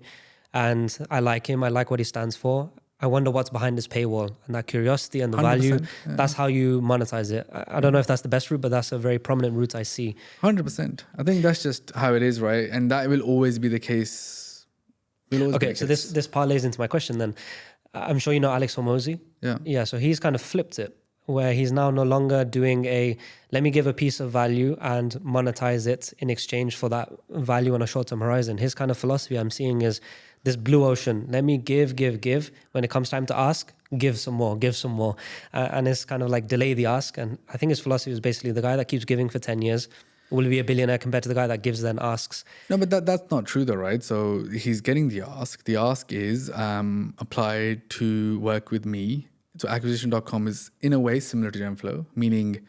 Speaker 3: And I like him. I like what he stands for. I wonder what's behind this paywall. And that curiosity and the value, that's how you monetize it. I don't know if that's the best route, but that's a very prominent route I see.
Speaker 2: 100%. I think that's just how it is, right? And that will always be the case.
Speaker 3: Okay, so this parlays into my question then. I'm sure you know Alex Hormozi.
Speaker 2: Yeah.
Speaker 3: Yeah, so he's kind of flipped it, where he's now no longer doing let me give a piece of value and monetize it in exchange for that value on a short-term horizon. His kind of philosophy I'm seeing is this blue ocean. Let me give. When it comes time to ask, give some more. And it's kind of like delay the ask. And I think his philosophy is basically the guy that keeps giving for 10 years will be a billionaire compared to the guy that gives then asks.
Speaker 2: No, but that's not true though, right? So he's getting the ask. The ask is apply to work with me. So acquisition.com is in a way similar to GenFlow, meaning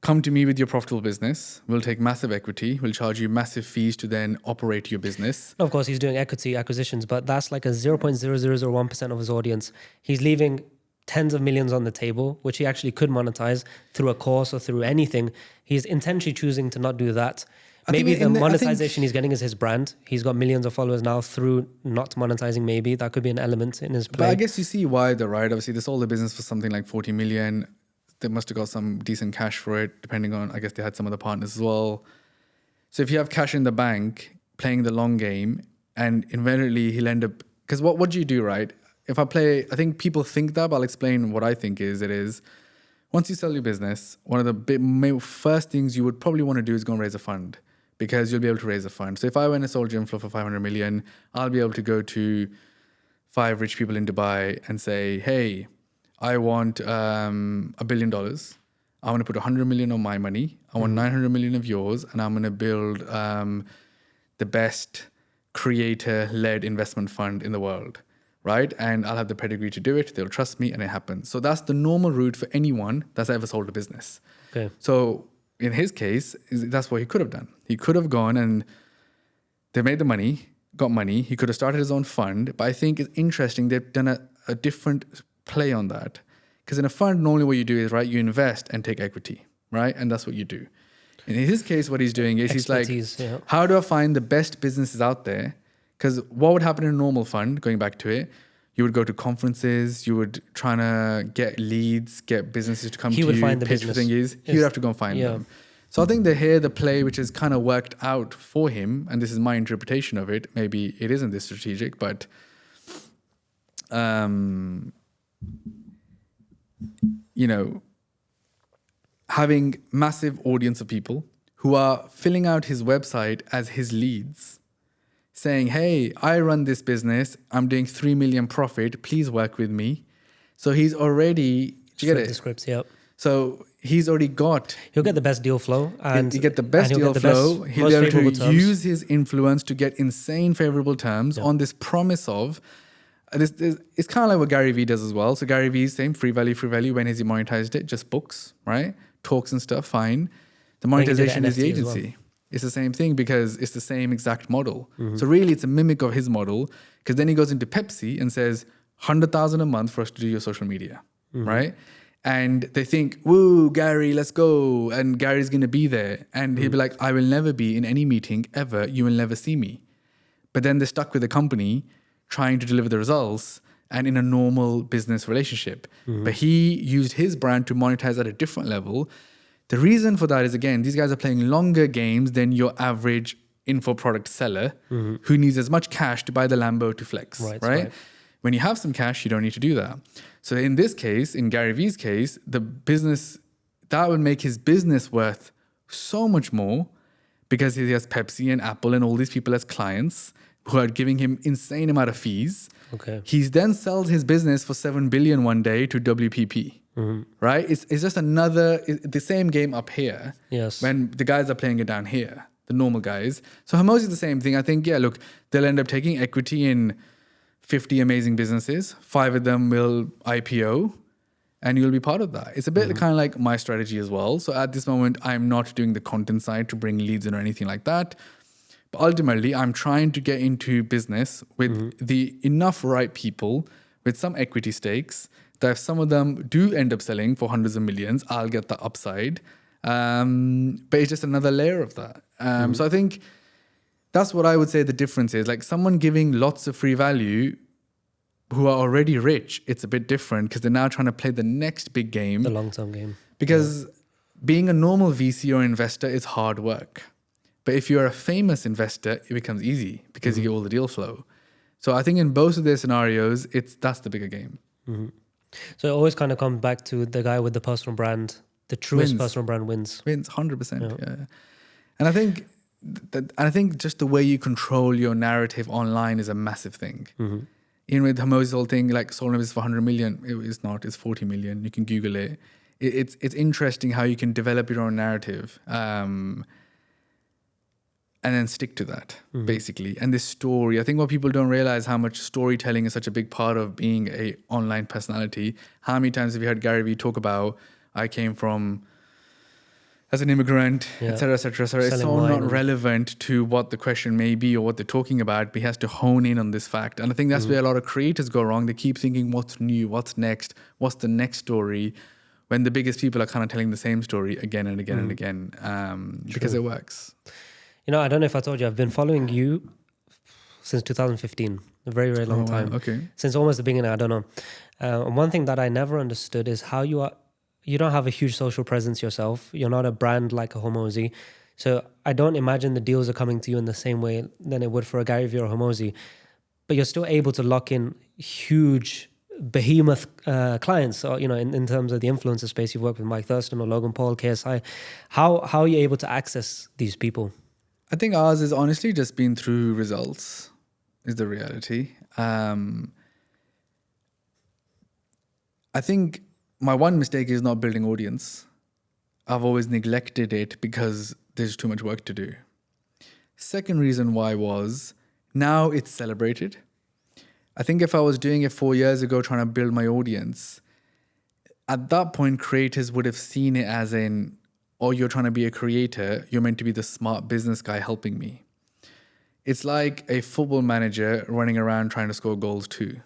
Speaker 2: come to me with your profitable business. We'll take massive equity. We'll charge you massive fees to then operate your business.
Speaker 3: Of course, he's doing equity acquisitions, but that's like a 0.0001% of his audience. He's leaving tens of millions on the table, which he actually could monetize through a course or through anything. He's intentionally choosing to not do that. Maybe the monetization he's getting is his brand. He's got millions of followers now through not monetizing. Maybe that could be an element in his play.
Speaker 2: But I guess you see why though, right? Obviously, they sold the business for something like 40 million. They must have got some decent cash for it, depending on, I guess they had some other partners as well. So if you have cash in the bank, playing the long game, and invariably he'll end up, because what do you do, right? If I think people think that, but I'll explain what I think it is, once you sell your business, one of the first things you would probably want to do is go and raise a fund, because you'll be able to raise a fund. So if I went and sold GenFlow for 500 million, I'll be able to go to 5 rich people in Dubai and say, hey, I want $1 billion. I want to put 100 million of my money. I want 900 million of yours. And I'm going to build the best creator-led investment fund in the world, right? And I'll have the pedigree to do it. They'll trust me and it happens. So that's the normal route for anyone that's ever sold a business.
Speaker 3: Okay.
Speaker 2: So in his case, that's what he could have done. He could have gone and they made the money, got money. He could have started his own fund. But I think it's interesting they've done a different play on that. Because in a fund, normally what you do is, right, you invest and take equity, right? And that's what you do. And in his case, what he's doing is he's like, how do I find the best businesses out there? Because what would happen in a normal fund, going back to it, you would go to conferences, you would try to get leads, get businesses to come to you,
Speaker 3: find the
Speaker 2: pitch for
Speaker 3: business.
Speaker 2: He would have to go and find them. So I think the play, which has kind of worked out for him, and this is my interpretation of it, maybe it isn't this strategic, but having massive audience of people who are filling out his website as his leads, saying, hey, I run this business, I'm doing 3 million profit, please work with me. So he's already, do you get it?
Speaker 3: The scripts, yeah.
Speaker 2: So he's already got...
Speaker 3: He'll get the best deal flow. And
Speaker 2: you get the best deal flow. He'll be able to use his influence to get insane favorable terms on this promise of... It's kind of like what Gary Vee does as well. So Gary Vee's same, free value. When has he monetized it? Just books, right? Talks and stuff, fine. The monetization is the agency. Well. It's the same thing because it's the same exact model. So really it's a mimic of his model, because then he goes into Pepsi and says, 100,000 a month for us to do your social media, right? And they think, woo, Gary, let's go. And Gary's going to be there. And he'll be like, I will never be in any meeting ever. You will never see me. But then they're stuck with the company trying to deliver the results and in a normal business relationship. But he used his brand to monetize at a different level. The reason for that is, again, these guys are playing longer games than your average info product seller who needs as much cash to buy the Lambo to flex, right? When you have some cash, you don't need to do that. So in this case, in Gary Vee's case, the business, that would make his business worth so much more because he has Pepsi and Apple and all these people as clients who are giving him insane amount of fees.
Speaker 3: Okay.
Speaker 2: He then sells his business for 7 billion one day to WPP, right? It's just the same game up here.
Speaker 3: Yes.
Speaker 2: When the guys are playing it down here, the normal guys. So Hormozi is the same thing. I think, look, they'll end up taking equity in 50 amazing businesses. 5 of them will IPO and you'll be part of that. It's a bit kind of like my strategy as well. So at this moment, I'm not doing the content side to bring leads in or anything like that. But ultimately, I'm trying to get into business with the enough right people with some equity stakes that if some of them do end up selling for hundreds of millions, I'll get the upside. But it's just another layer of that. So I think that's what I would say the difference is. Like someone giving lots of free value who are already rich, it's a bit different because they're now trying to play the next big game.
Speaker 3: The long-term game.
Speaker 2: Because being a normal VC or investor is hard work. But if you're a famous investor, it becomes easy because you get all the deal flow. So I think in both of their scenarios, that's the bigger game.
Speaker 3: So it always kind of comes back to the guy with the personal brand. The truest personal brand wins.
Speaker 2: Wins 100%. Yeah. And I think just the way you control your narrative online is a massive thing. Even with Hormozi's whole thing, like sold is for 100 million. It's not. It's 40 million. You can Google it. It's interesting how you can develop your own narrative. And then stick to that, basically. And this story, I think what people don't realize how much storytelling is such a big part of being a online personality. How many times have you heard Gary Vee talk about, I came from as an immigrant,
Speaker 3: Yeah.
Speaker 2: etc., etc. So it's
Speaker 3: Selling
Speaker 2: so
Speaker 3: wine
Speaker 2: not
Speaker 3: and-
Speaker 2: relevant to what the question may be or what they're talking about, but he has to hone in on this fact. And I think that's where a lot of creators go wrong. They keep thinking, what's new? What's next? What's the next story? When the biggest people are kind of telling the same story again and again and again, because it works.
Speaker 3: You know, I don't know if I told you, I've been following you since 2015, a very, very long time.
Speaker 2: Okay.
Speaker 3: Since almost the beginning, I don't know. And one thing that I never understood is how you don't have a huge social presence yourself. You're not a brand like a Hormozi. So I don't imagine the deals are coming to you in the same way than it would for a Gary Vee or Hormozi. But you're still able to lock in huge behemoth clients, or, you know, in terms of the influencer space. You've worked with Mike Thurston or Logan Paul, KSI. How are you able to access these people?
Speaker 2: I think ours is honestly just been through results, is the reality. I think my one mistake is not building audience. I've always neglected it because there's too much work to do. Second reason why was now it's celebrated. I think if I was doing it 4 years ago, trying to build my audience, at that point, creators would have seen it as in, oh, you're trying to be a creator, you're meant to be the smart business guy helping me. It's like a football manager running around trying to score goals too,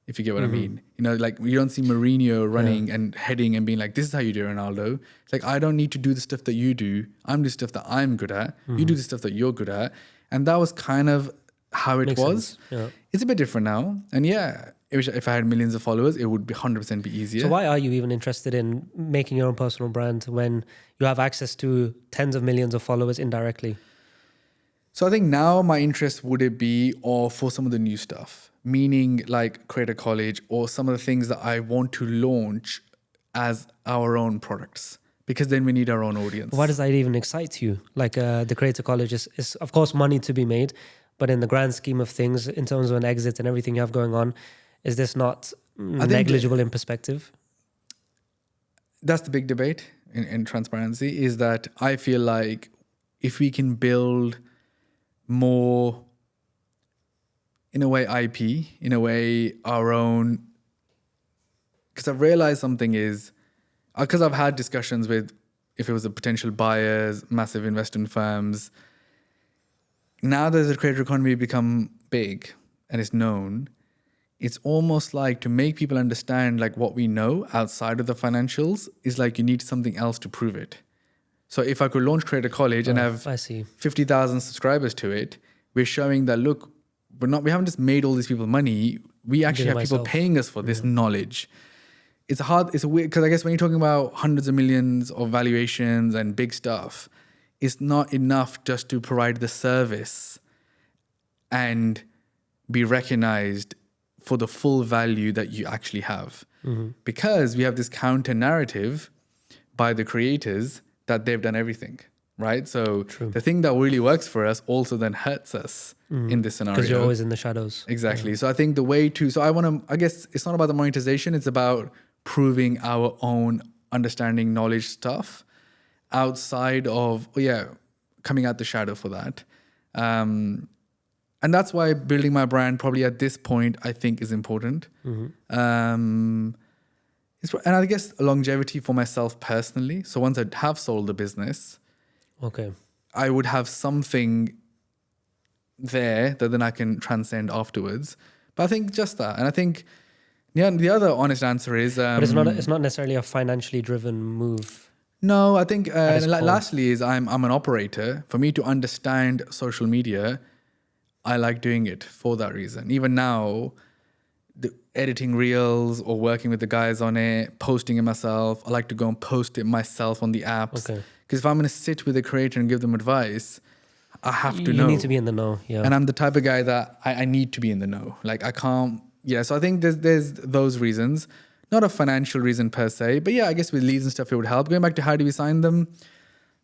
Speaker 2: if you get what I mean. You know, like you don't see Mourinho running and heading and being like, this is how you do Ronaldo. It's like, I don't need to do the stuff that you do. I'm the stuff that I'm good at. You do the stuff that you're good at. And that was kind of how it
Speaker 3: Makes
Speaker 2: was.
Speaker 3: sense. Yeah.
Speaker 2: It's a bit different now. And yeah, if I had millions of followers, it would be 100% be easier.
Speaker 3: So why are you even interested in making your own personal brand when you have access to tens of millions of followers indirectly?
Speaker 2: So I think now my interest would it be or for some of the new stuff, meaning like Creator College or some of the things that I want to launch as our own products, because then we need our own audience.
Speaker 3: Why does that even excite you? Like the Creator College is of course money to be made, but in the grand scheme of things, in terms of an exit and everything you have going on, is this not negligible in perspective?
Speaker 2: That's the big debate in transparency, is that I feel like if we can build more, in a way, IP, in a way, our own, because I've realized something is, because I've had discussions with, if it was a potential buyers, massive investment firms, now that the creator economy become big and it's known, it's almost like to make people understand like what we know outside of the financials is like you need something else to prove it. So if I could launch Creator College and have 50,000 subscribers to it, we're showing that, look, we haven't just made all these people money. We actually have people paying us for this knowledge. It's weird, because I guess when you're talking about hundreds of millions of valuations and big stuff, it's not enough just to provide the service and be recognized for the full value that you actually have. Because we have this counter narrative by the creators that they've done everything, right? So the thing that really works for us also then hurts us in this scenario.
Speaker 3: Because you're always in the shadows.
Speaker 2: Exactly. So I think I guess it's not about the monetization, it's about proving our own understanding, knowledge stuff outside of, coming out the shadow for that. And that's why building my brand probably at this point, I think is important. And I guess longevity for myself personally. So once I have sold the business, I would have something there that then I can transcend afterwards. But I think just that. And I think the other honest answer is...
Speaker 3: but it's not necessarily a financially driven move.
Speaker 2: No, I think lastly is I'm an operator. For me to understand social media, I like doing it for that reason. Even now, editing reels or working with the guys on it, posting it myself. I like to go and post it myself on the apps. Because if I'm going to sit with a creator and give them advice, I have to know.
Speaker 3: You need to be in the know, yeah.
Speaker 2: And I'm the type of guy that I need to be in the know. Like I can't, so I think there's those reasons. Not a financial reason per se, but I guess with leads and stuff, it would help. Going back to how do we sign them?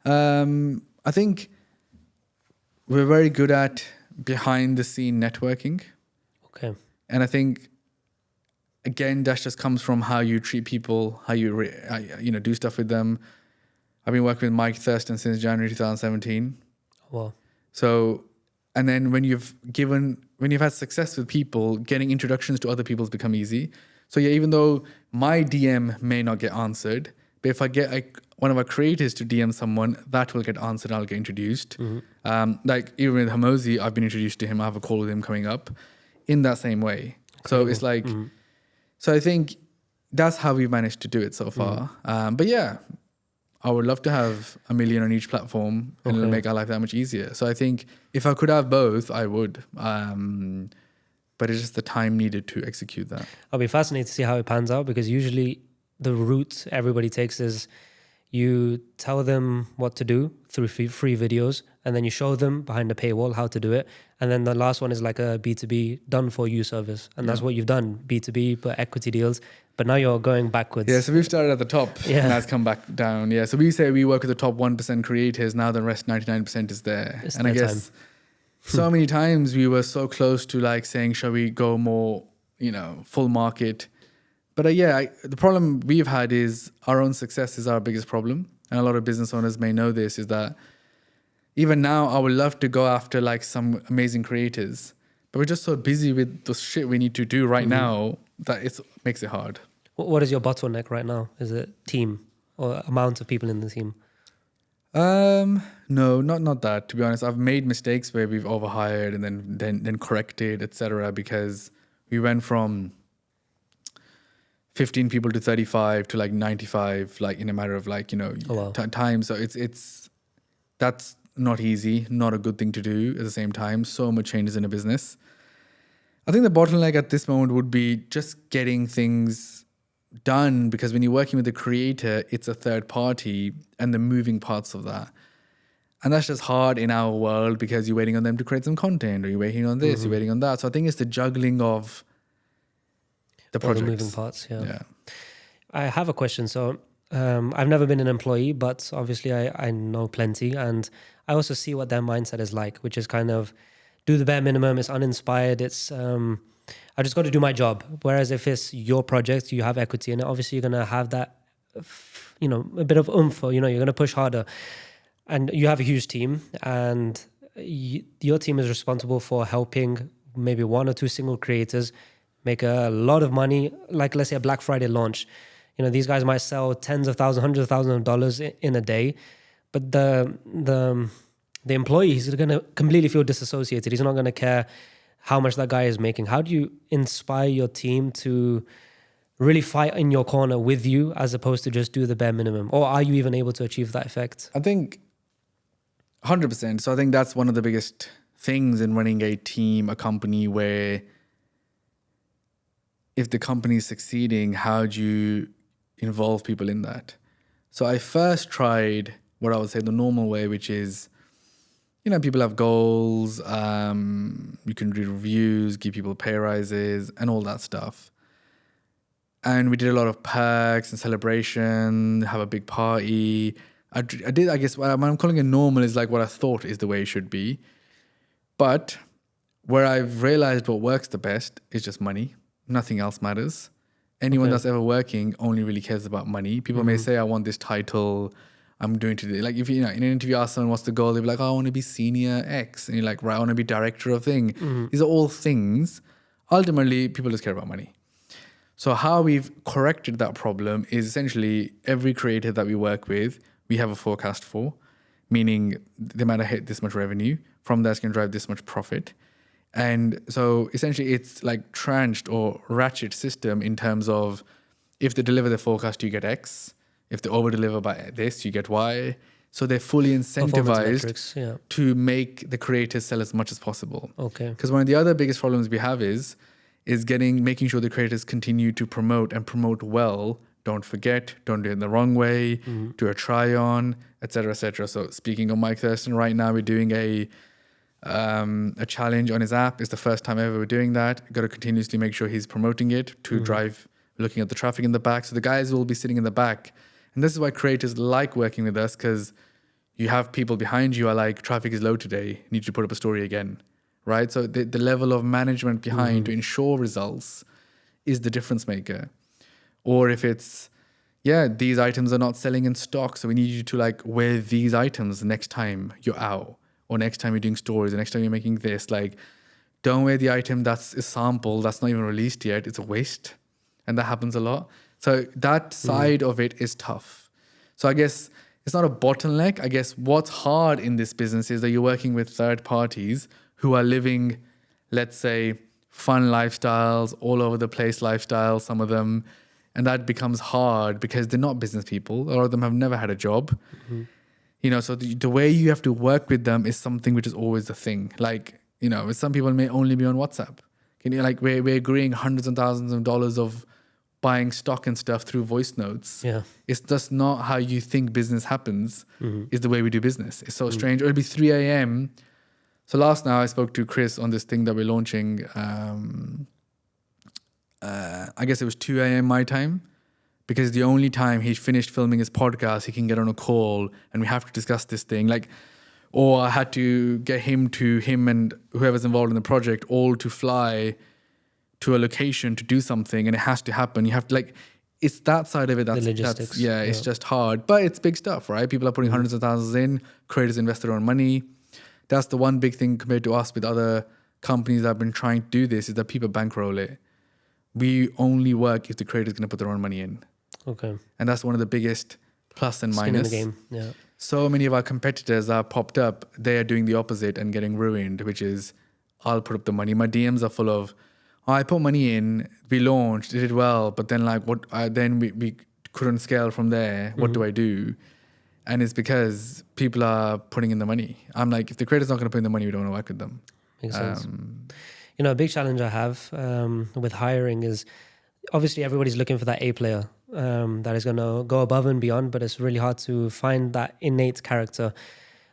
Speaker 2: I think we're very good at behind the scene networking. And I think, again, that just comes from how you treat people, how you do stuff with them. I've been working with Mike Thurston since January 2017.
Speaker 3: Wow.
Speaker 2: So, and then when you've had success with people, getting introductions to other people has become easy. So even though my DM may not get answered, But if I get like one of our creators to DM someone, that will get answered. I'll get introduced. Like even with Hormozi, I've been introduced to him. I have a call with him coming up in that same way. So it's like, so I think that's how we've managed to do it so far. But yeah, I would love to have 1 million on each platform and it'll make our life that much easier. So I think if I could have both, I would. But it's just the time needed to execute that.
Speaker 3: I'll be fascinated to see how it pans out, because usually the route everybody takes is you tell them what to do through free videos, and then you show them behind the paywall how to do it. And then the last one is like a B2B done for you service. And that's what you've done, B2B, but equity deals. But now you're going backwards.
Speaker 2: Yeah, so we've started at the top and that's come back down. Yeah, so we say we work with the top 1% creators. Now the rest 99% is there.
Speaker 3: It's
Speaker 2: and I guess so many times we were so close to like saying, shall we go more, full market? But the problem we've had is our own success is our biggest problem. And a lot of business owners may know this, is that even now I would love to go after like some amazing creators, but we're just so busy with the shit we need to do right now that it makes it hard.
Speaker 3: What is your bottleneck right now? Is it team or amount of people in the team?
Speaker 2: No, not that. To be honest, I've made mistakes where we've overhired and then corrected, etc. Because we went from 15 people to 35 to like 95, like in a matter of like time. So that's not easy, not a good thing to do at the same time. So much changes in a business. I think the bottleneck at this moment would be just getting things done, because when you're working with a creator, it's a third party and the moving parts of that. And that's just hard in our world, because you're waiting on them to create some content, or you're waiting on this, you're waiting on that. So I think it's the juggling of the projects.
Speaker 3: All the moving parts, yeah. I have a question. So I've never been an employee, but obviously I know plenty. And I also see what their mindset is like, which is kind of do the bare minimum. It's uninspired. It's I just got to do my job. Whereas if it's your project, you have equity in it, obviously you're going to have that, a bit of oomph, you're going to push harder. And you have a huge team, and your team is responsible for helping maybe 1 or 2 single creators make a lot of money. Like let's say a Black Friday launch. These guys might sell tens of thousands, hundreds of thousands of dollars in a day, but the employee, he's going to completely feel disassociated. He's not going to care how much that guy is making. How do you inspire your team to really fight in your corner with you, as opposed to just do the bare minimum? Or are you even able to achieve that effect?
Speaker 2: I think 100%. So I think that's one of the biggest things in running a team, a company, where if the company is succeeding, how do you involve people in that? So I first tried what I would say the normal way, which is, people have goals, you can read reviews, give people pay rises and all that stuff. And we did a lot of perks and celebration, have a big party. I guess what I'm calling it normal is like what I thought is the way it should be. But where I've realized what works the best is just money. Nothing else matters. Anyone that's ever working only really cares about money. People may say, I want this title, I'm doing today. Like if in an interview ask someone what's the goal, they'll be like, I want to be senior X. And you're like, right, I want to be director of thing. These are all things. Ultimately, people just care about money. So how we've corrected that problem is essentially every creator that we work with, we have a forecast for, meaning they might have hit this much revenue. From that, it's going to drive this much profit. And so essentially it's like tranched or ratchet system in terms of if they deliver the forecast, you get X. If they over deliver by this, you get Y. So they're fully incentivized to make the creators sell as much as possible. Okay. Because one of the other biggest problems we have is making sure the creators continue to promote and promote well. Don't forget, don't do it in the wrong way, do a try on, etc., etc. So speaking of Mike Thurston, right now we're doing a challenge on his app. It's the first time ever we're doing that. Got to continuously make sure he's promoting it to drive, looking at the traffic in the back. So the guys will be sitting in the back. And this is why creators like working with us, because you have people behind you are like, traffic is low today, need to put up a story again, right? So the level of management behind to ensure results is the difference maker. Or if it's, these items are not selling in stock, so we need you to like wear these items next time you're out, or next time you're doing stories, or next time you're making this, like don't wear the item that's a sample, that's not even released yet, it's a waste. And that happens a lot. So that side of it is tough. So I guess it's not a bottleneck. I guess what's hard in this business is that you're working with third parties who are living, let's say, fun lifestyles, all over the place lifestyles, some of them. And that becomes hard because they're not business people. A lot of them have never had a job. So the way you have to work with them is something which is always the thing. Like, some people may only be on WhatsApp. We're agreeing hundreds and thousands of dollars of buying stock and stuff through voice notes.
Speaker 3: Yeah.
Speaker 2: It's just not how you think business happens, is the way we do business. It's so strange. It'll be 3 a.m. So last night I spoke to Chris on this thing that we're launching. I guess it was 2 a.m. my time, because the only time he finished filming his podcast, he can get on a call and we have to discuss this thing. Or I had to get him and whoever's involved in the project all to fly to a location to do something, and it has to happen. You have to it's that side of it. That's,
Speaker 3: the logistics.
Speaker 2: It's just hard, but it's big stuff, right? People are putting hundreds of thousands in, creators invest their own money. That's the one big thing compared to us with other companies that have been trying to do this, is that people bankroll it. We only work if the creator is going to put their own money in.
Speaker 3: Okay.
Speaker 2: And that's one of the biggest plus and
Speaker 3: Skin
Speaker 2: minus.
Speaker 3: in the game. Yeah.
Speaker 2: So many of our competitors that popped up, they are doing the opposite and getting ruined, which is, I'll put up the money. My DMs are full of, I put money in, we launched, it did well, but then we couldn't scale from there. What do I do? And it's because people are putting in the money. I'm like, if the creator's not going to put in the money, we don't want to work with them.
Speaker 3: Makes sense. A big challenge I have with hiring is, obviously everybody's looking for that A player that is going to go above and beyond, but it's really hard to find that innate character.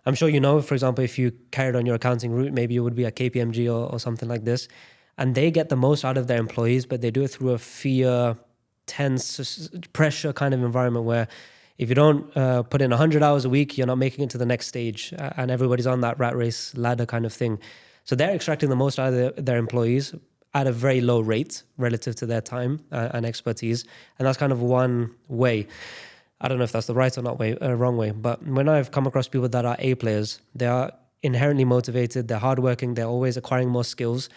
Speaker 3: I'm sure for example, if you carried on your accounting route, maybe you would be at KPMG or something like this, and they get the most out of their employees, but they do it through a fear, tense, pressure kind of environment where if you don't put in 100 hours a week, you're not making it to the next stage, and everybody's on that rat race ladder kind of thing. So they're extracting the most out of their employees at a very low rate relative to their time and expertise. And that's kind of one way. I don't know if that's the right or wrong way, but when I've come across people that are A players, they are inherently motivated, they're hardworking, they're always acquiring more skills,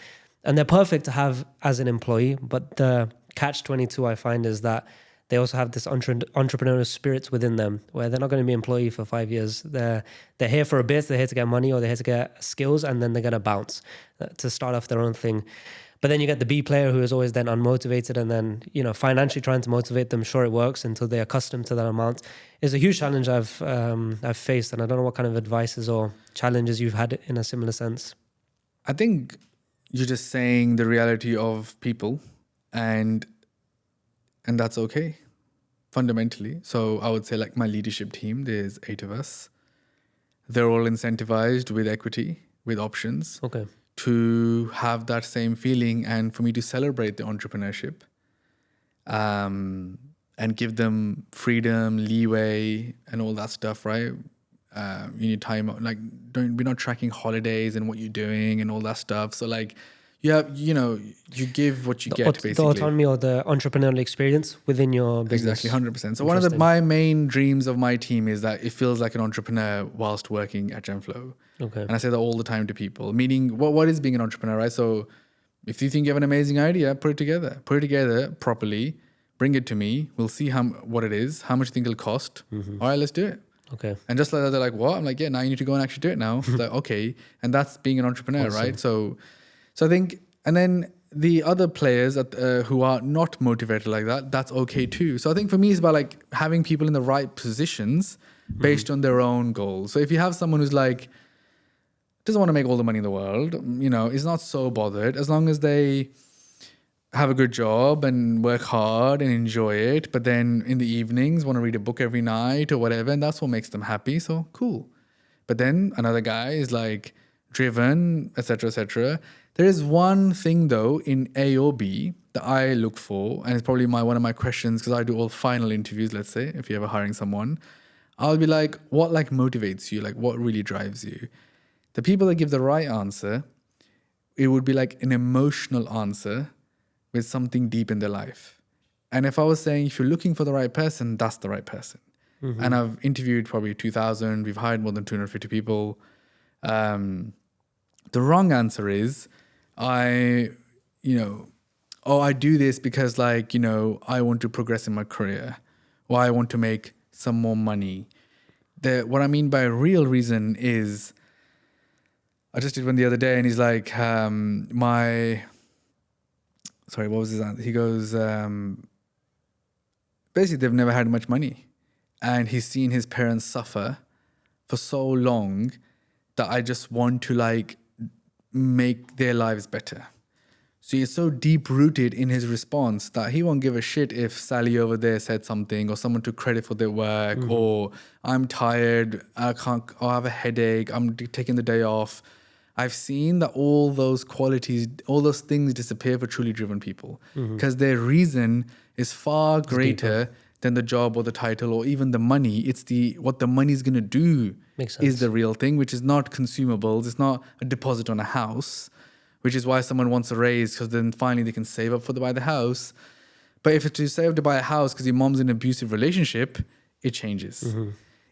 Speaker 3: and they're perfect to have as an employee. But the catch-22 I find is that they also have this entrepreneurial spirit within them, where they're not going to be an employee for 5 years. They're here for a bit, they're here to get money, or they're here to get skills, and then they're going to bounce to start off their own thing. But then you get the B player who is always then unmotivated, and then, financially trying to motivate them. Sure, it works until they're accustomed to that amount. It's a huge challenge I've faced, and I don't know what kind of advices or challenges you've had in a similar sense.
Speaker 2: I think you're just saying the reality of people, and that's okay, fundamentally. So I would say my leadership team, there's 8 of us. They're all incentivized with equity, with options.
Speaker 3: Okay.
Speaker 2: To have that same feeling, and for me to celebrate the entrepreneurship and give them freedom, leeway, and all that stuff, right? You need time, we're not tracking holidays and what you're doing and all that stuff. So you have, you give what you get, basically.
Speaker 3: The autonomy or the entrepreneurial experience within your business.
Speaker 2: Exactly, 100%. So one of my main dreams of my team is that it feels like an entrepreneur whilst working at GenFlow.
Speaker 3: Okay.
Speaker 2: And I say that all the time to people, meaning what is being an entrepreneur, right? So if you think you have an amazing idea, put it together properly, bring it to me. We'll see what it is, how much you think it'll cost. All right, let's do it.
Speaker 3: Okay.
Speaker 2: And just like that, they're like, what? I'm like, yeah, now you need to go and actually do it now. Like, okay. And that's being an entrepreneur,
Speaker 3: Awesome.
Speaker 2: right? So I think, and then the other players who are not motivated like that, that's okay too. So I think for me, it's about having people in the right positions based on their own goals. So if you have someone who's doesn't want to make all the money in the world, is not so bothered, as long as they have a good job and work hard and enjoy it, but then in the evenings want to read a book every night or whatever, and that's what makes them happy, so cool. But then another guy is driven, etc., etc. There is one thing though in A or B that I look for, and it's probably one of my questions, because I do all final interviews, let's say, if you're ever hiring someone, I'll be like, what motivates you? What really drives you? The people that give the right answer, it would be an emotional answer with something deep in their life. And if I was saying, if you're looking for the right person, that's the right person. And I've interviewed probably 2,000, we've hired more than 250 people. The wrong answer is, I do this because I want to progress in my career, or I want to make some more money. What I mean by a real reason is, I just did one the other day, and he's like, what was his answer? He goes, basically, they've never had much money. And he's seen his parents suffer for so long that I just want to like make their lives better. So he's so deep rooted in his response that he won't give a shit if Sally over there said something, or someone took credit for their work, or I'm tired, I have a headache, I'm taking the day off. I've seen that all those qualities, all those things disappear for truly driven people, because their reason is far greater than the job or the title or even the money. It's what the money is going to do is the real thing, which is not consumables. It's not a deposit on a house, which is why someone wants a raise, because then finally they can save up to buy the house. But if it's to save to buy a house because your mom's in an abusive relationship, it changes.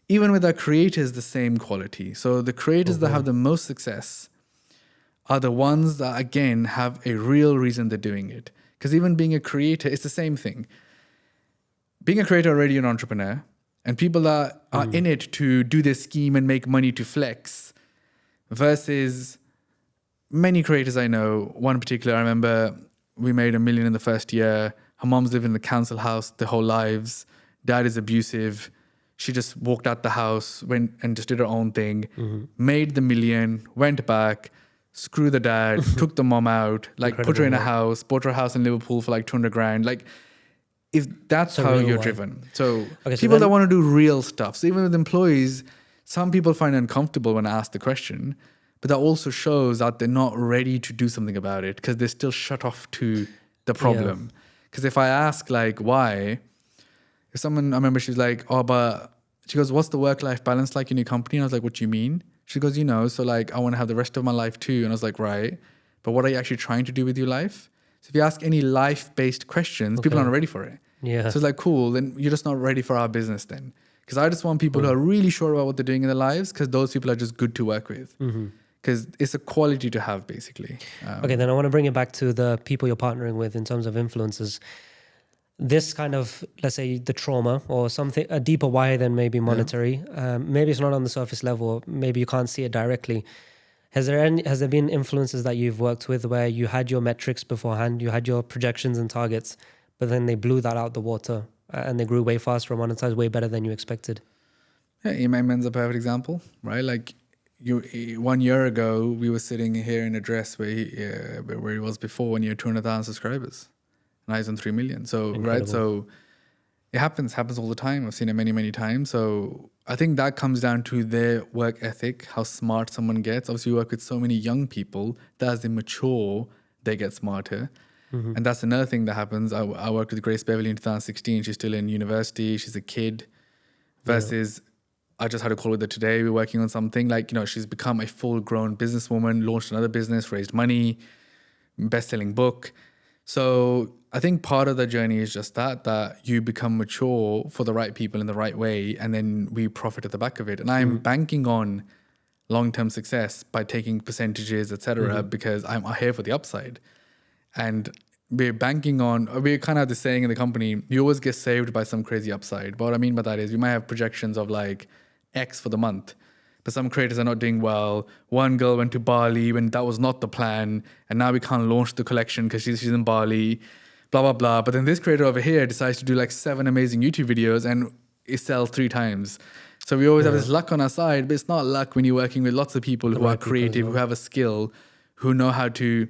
Speaker 2: Even with our creators, the same quality. So the creators that have the most success are the ones that, again, have a real reason they're doing it. Because even being a creator, it's the same thing. Being a creator, already an entrepreneur, and people that are in it to do their scheme and make money to flex, versus many creators I know. One in particular, I remember we made $1 million in the first year. Her mom's living in the council house their whole lives. Dad is abusive. She just walked out the house, went and just did her own thing, made the $1 million, went back, screw the dad, took the mom out, like put her in a house, bought her a house in Liverpool for like 200 grand. Like, if that's how you're driven. So people that want to do real stuff. So even with employees, some people find it uncomfortable when I ask the question, but that also shows that they're not ready to do something about it because they're still shut off to the problem. Because if I ask like why, if someone, I remember she was like, she goes, what's the work-life balance like in your company? And I was like, what do you mean? She goes, so like I want to have the rest of my life too. And I was like, right, but what are you actually trying to do with your life? So if you ask any life-based questions, people aren't ready for it. So it's like, cool, then you're just not ready for our business then. Because I just want people who are really sure about what they're doing in their lives, because those people are just good to work with. Because it's a quality to have, basically.
Speaker 3: Okay, then I want to bring it back to the people you're partnering with in terms of influencers. This kind of, let's say, the trauma or something, a deeper why than maybe monetary. Maybe it's not on the surface level. Maybe you can't see it directly. Has there been influencers that you've worked with where you had your metrics beforehand, you had your projections and targets, but then they blew that out the water and they grew way faster and monetized way better than you expected?
Speaker 2: Yeah, Iman's a perfect example, right? Like 1 year ago, we were sitting here in a dress where he was before when you had 200,000 subscribers. Now he's on 3 million. So, incredible. Right? So it happens all the time. I've seen it many, many times. So I think that comes down to their work ethic, how smart someone gets. Obviously, we work with so many young people that as they mature, they get smarter. And that's another thing that happens. I worked with Grace Beverly in 2016. She's still in university. She's a kid. Versus I just had a call with her today. We're working on something. Like, she's become a full-grown businesswoman, launched another business, raised money, best-selling book. So I think part of the journey is just that you become mature for the right people in the right way, and then we profit at the back of it. And I'm banking on long-term success by taking percentages, etc., because I'm here for the upside. And we're banking on, we kind of have this saying in the company, you always get saved by some crazy upside. But what I mean by that is you might have projections of like X for the month, but some creators are not doing well. One girl went to Bali when that was not the plan, and now we can't launch the collection because she's in Bali, blah, blah, blah. But then this creator over here decides to do like 7 amazing YouTube videos and it sells 3 times. So we always have this luck on our side, but it's not luck when you're working with lots of people who are creative, who have a skill, who know how to,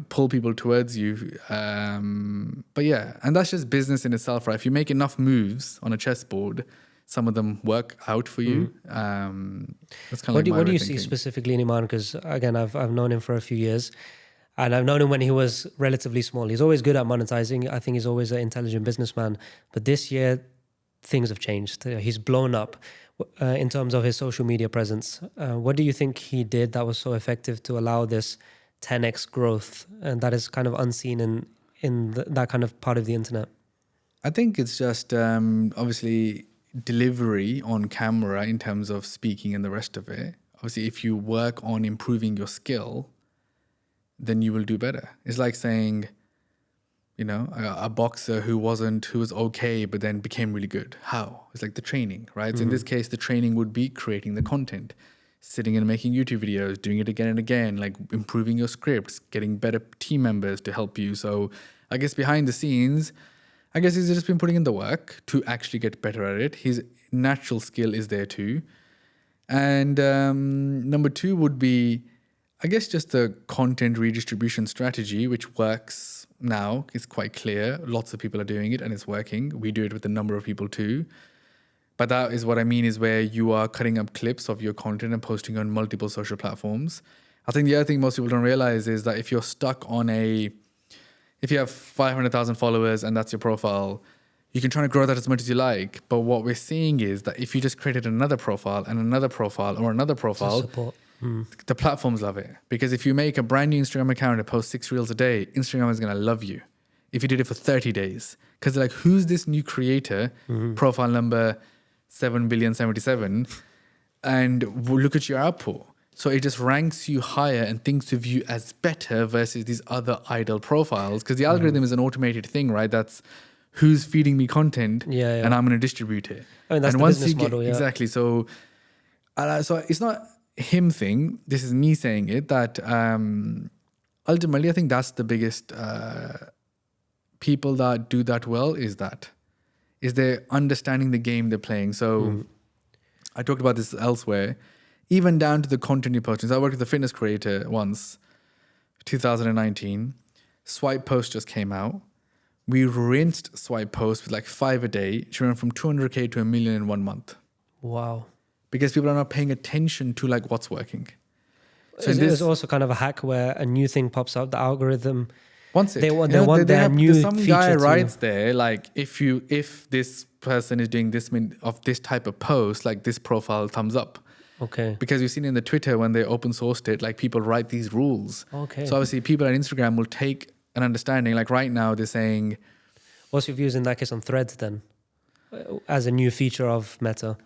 Speaker 2: pull people towards you. But yeah, and that's just business in itself, right? If you make enough moves on a chessboard, some of them work out for you. That's kind of
Speaker 3: what do you see specifically in Iman? Because again, I've known him for a few years, and I've known him when he was relatively small. He's always good at monetizing. I think he's always an intelligent businessman. But this year, things have changed. He's blown up in terms of his social media presence. What do you think he did that was so effective to allow this 10x growth, and that is kind of unseen in that kind of part of the internet?
Speaker 2: I think it's just obviously delivery on camera in terms of speaking and the rest of it. Obviously, if you work on improving your skill, then you will do better. It's like saying, You know, a boxer who was okay, but then became really good. How? It's like the training, right? So in this case, the training would be creating the content, sitting and making YouTube videos, doing it again and again, like improving your scripts, getting better team members to help you. So I guess behind the scenes, I guess he's just been putting in the work to actually get better at it. His natural skill is there too. And number two would be, I guess, just the content redistribution strategy, which works now. It's quite clear. Lots of people are doing it and it's working. We do it with a number of people too. But that is what I mean, is where you are cutting up clips of your content and posting on multiple social platforms. I think the other thing most people don't realize is that if you're stuck on if you have 500,000 followers and that's your profile, you can try to grow that as much as you like. But what we're seeing is that if you just created another profile and another profile or another profile, the platforms love it. Because if you make a brand new Instagram account and post 6 reels a day, Instagram is going to love you. If you did it for 30 days, because they're like, who's this new creator, profile number 7,077,000, and look at your output. So it just ranks you higher and thinks of you as better versus these other idle profiles. Because the algorithm is an automated thing, right? That's who's feeding me content, and I'm going to distribute it.
Speaker 3: I mean, that's
Speaker 2: and
Speaker 3: the
Speaker 2: once
Speaker 3: business
Speaker 2: you get,
Speaker 3: model, yeah.
Speaker 2: Exactly. So it's not him thing. This is me saying it, that ultimately I think that's the biggest people that do that well is they're understanding the game they're playing. So I talked about this elsewhere, even down to the content you're posting. So I worked with a fitness creator once, 2019. Swipe Post just came out. We rinsed Swipe Post with like 5 a day. She went from 200K to 1 million in 1 month.
Speaker 3: Wow.
Speaker 2: Because people are not paying attention to like what's working.
Speaker 3: So there's also kind of a hack where a new thing pops up, the algorithm
Speaker 2: wants it.
Speaker 3: They want their new
Speaker 2: some
Speaker 3: feature
Speaker 2: guy
Speaker 3: to-
Speaker 2: writes there, like, if this person is doing this of this type of post, like this profile thumbs up.
Speaker 3: Okay.
Speaker 2: Because we've seen in the Twitter when they open sourced it, like people write these rules.
Speaker 3: Okay.
Speaker 2: So obviously people at Instagram will take an understanding. Like right now they're saying,
Speaker 3: What's your views in that case on Threads then, as a new feature of Meta?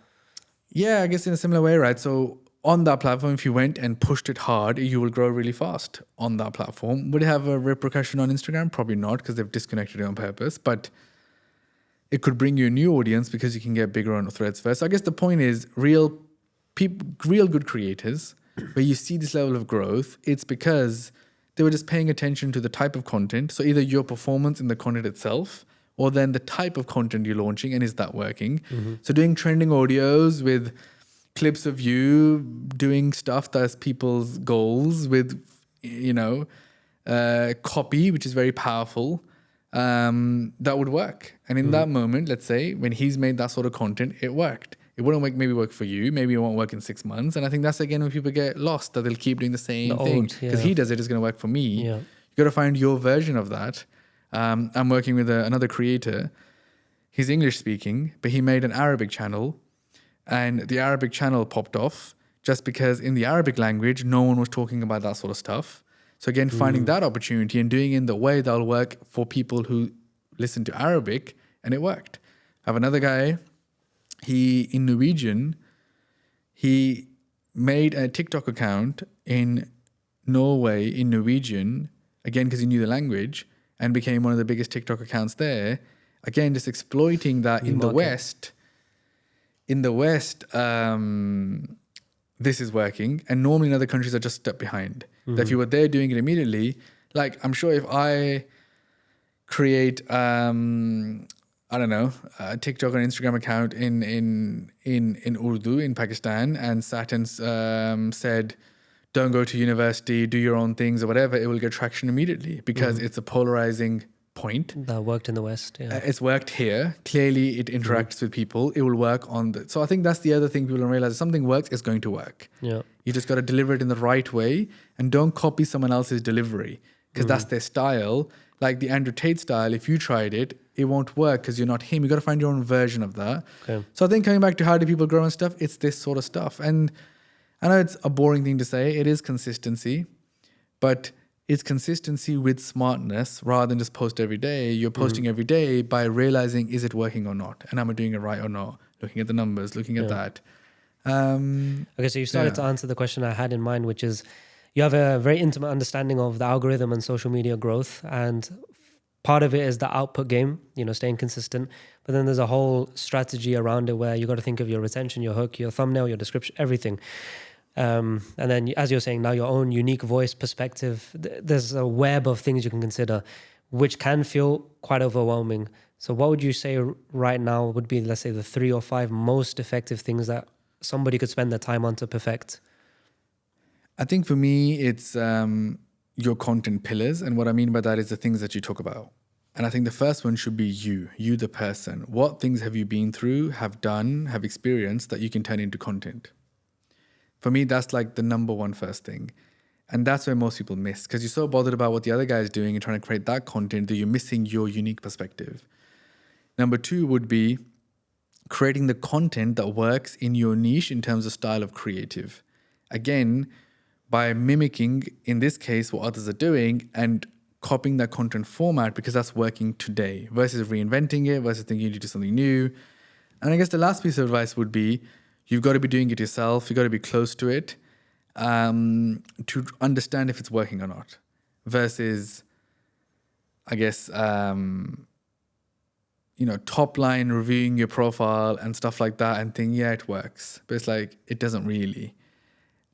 Speaker 2: yeah, I guess in a similar way, right? So on that platform, if you went and pushed it hard, you will grow really fast on that platform. Would it have a repercussion on Instagram? Probably not, because they've disconnected it on purpose. But it could bring you a new audience because you can get bigger on Threads first. So I guess the point is real good creators, where you see this level of growth, it's because they were just paying attention to the type of content. So either your performance in the content itself, or then the type of content you're launching, and is that working? So doing trending audios with clips of you doing stuff that's people's goals with, copy, which is very powerful, that would work. And in that moment, let's say, when he's made that sort of content, it worked. It wouldn't maybe work for you. Maybe it won't work in 6 months. And I think that's, again, when people get lost, that they'll keep doing the same thing. Because he does it, it's going to work for me.
Speaker 3: Yeah.
Speaker 2: You got to find your version of that. I'm working with another creator. He's English speaking, but he made an Arabic channel, and the Arabic channel popped off just because in the Arabic language, no one was talking about that sort of stuff. So again, finding that opportunity and doing it in the way that'll work for people who listen to Arabic, and it worked. I have another guy, in Norwegian, he made a TikTok account in Norway in Norwegian, again, because he knew the language, and became one of the biggest TikTok accounts there. Again, just exploiting that in the West. In the West, this is working. And normally in other countries are just a step behind. That if you were there doing it immediately, like I'm sure if I create, a TikTok or Instagram account in Urdu in Pakistan, and sat and said, don't go to university, do your own things or whatever, it will get traction immediately because it's a polarizing point.
Speaker 3: That worked in the West, yeah.
Speaker 2: It's worked here. Clearly, it interacts with people. It will work so I think that's the other thing people don't realize. If something works, it's going to work.
Speaker 3: Yeah.
Speaker 2: You just got to deliver it in the right way, and don't copy someone else's delivery, because that's their style. Like the Andrew Tate style, if you tried it, it won't work because you're not him. You got to find your own version of that.
Speaker 3: Okay.
Speaker 2: So I think coming back to how do people grow and stuff, it's this sort of stuff. And I know it's a boring thing to say. It is consistency, but it's consistency with smartness rather than just post every day. You're posting every day by realizing, is it working or not? And am I doing it right or not? Looking at the numbers, looking at that.
Speaker 3: Okay, so you started to answer the question I had in mind, which is you have a very intimate understanding of the algorithm and social media growth. And part of it is the output game, staying consistent. But then there's a whole strategy around it where you got to think of your retention, your hook, your thumbnail, your description, everything. And then, as you're saying, now your own unique voice, perspective. There's a web of things you can consider, which can feel quite overwhelming. So what would you say right now would be, let's say, the 3 or 5 most effective things that somebody could spend their time on to perfect?
Speaker 2: I think for me, it's your content pillars. And what I mean by that is the things that you talk about. And I think the first one should be you the person. What things have you been through, have done, have experienced that you can turn into content? For me, that's like the number one first thing. And that's where most people miss, because you're so bothered about what the other guy is doing and trying to create that content that you're missing your unique perspective. Number 2 would be creating the content that works in your niche in terms of style of creative. Again, by mimicking, in this case, what others are doing and copying that content format because that's working today versus reinventing it, versus thinking you need to do something new. And I guess the last piece of advice would be you've got to be doing it yourself. You've got to be close to it to understand if it's working or not versus, I guess, top line reviewing your profile and stuff like that and think, yeah, it works. But it's like, it doesn't really.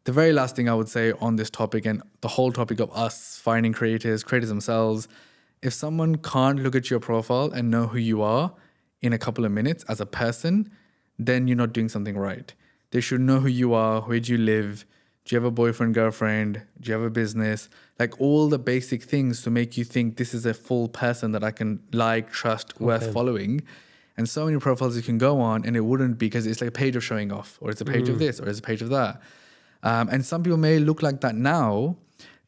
Speaker 2: The very last thing I would say on this topic and the whole topic of us finding creators themselves, if someone can't look at your profile and know who you are in a couple of minutes as a person, then you're not doing something right. They should know who you are, where do you live, do you have a boyfriend, girlfriend, do you have a business, like all the basic things to make you think this is a full person that I can like, trust, worth following. And so many profiles you can go on and it wouldn't be because it's like a page of showing off or it's a page of this or it's a page of that. And some people may look like that now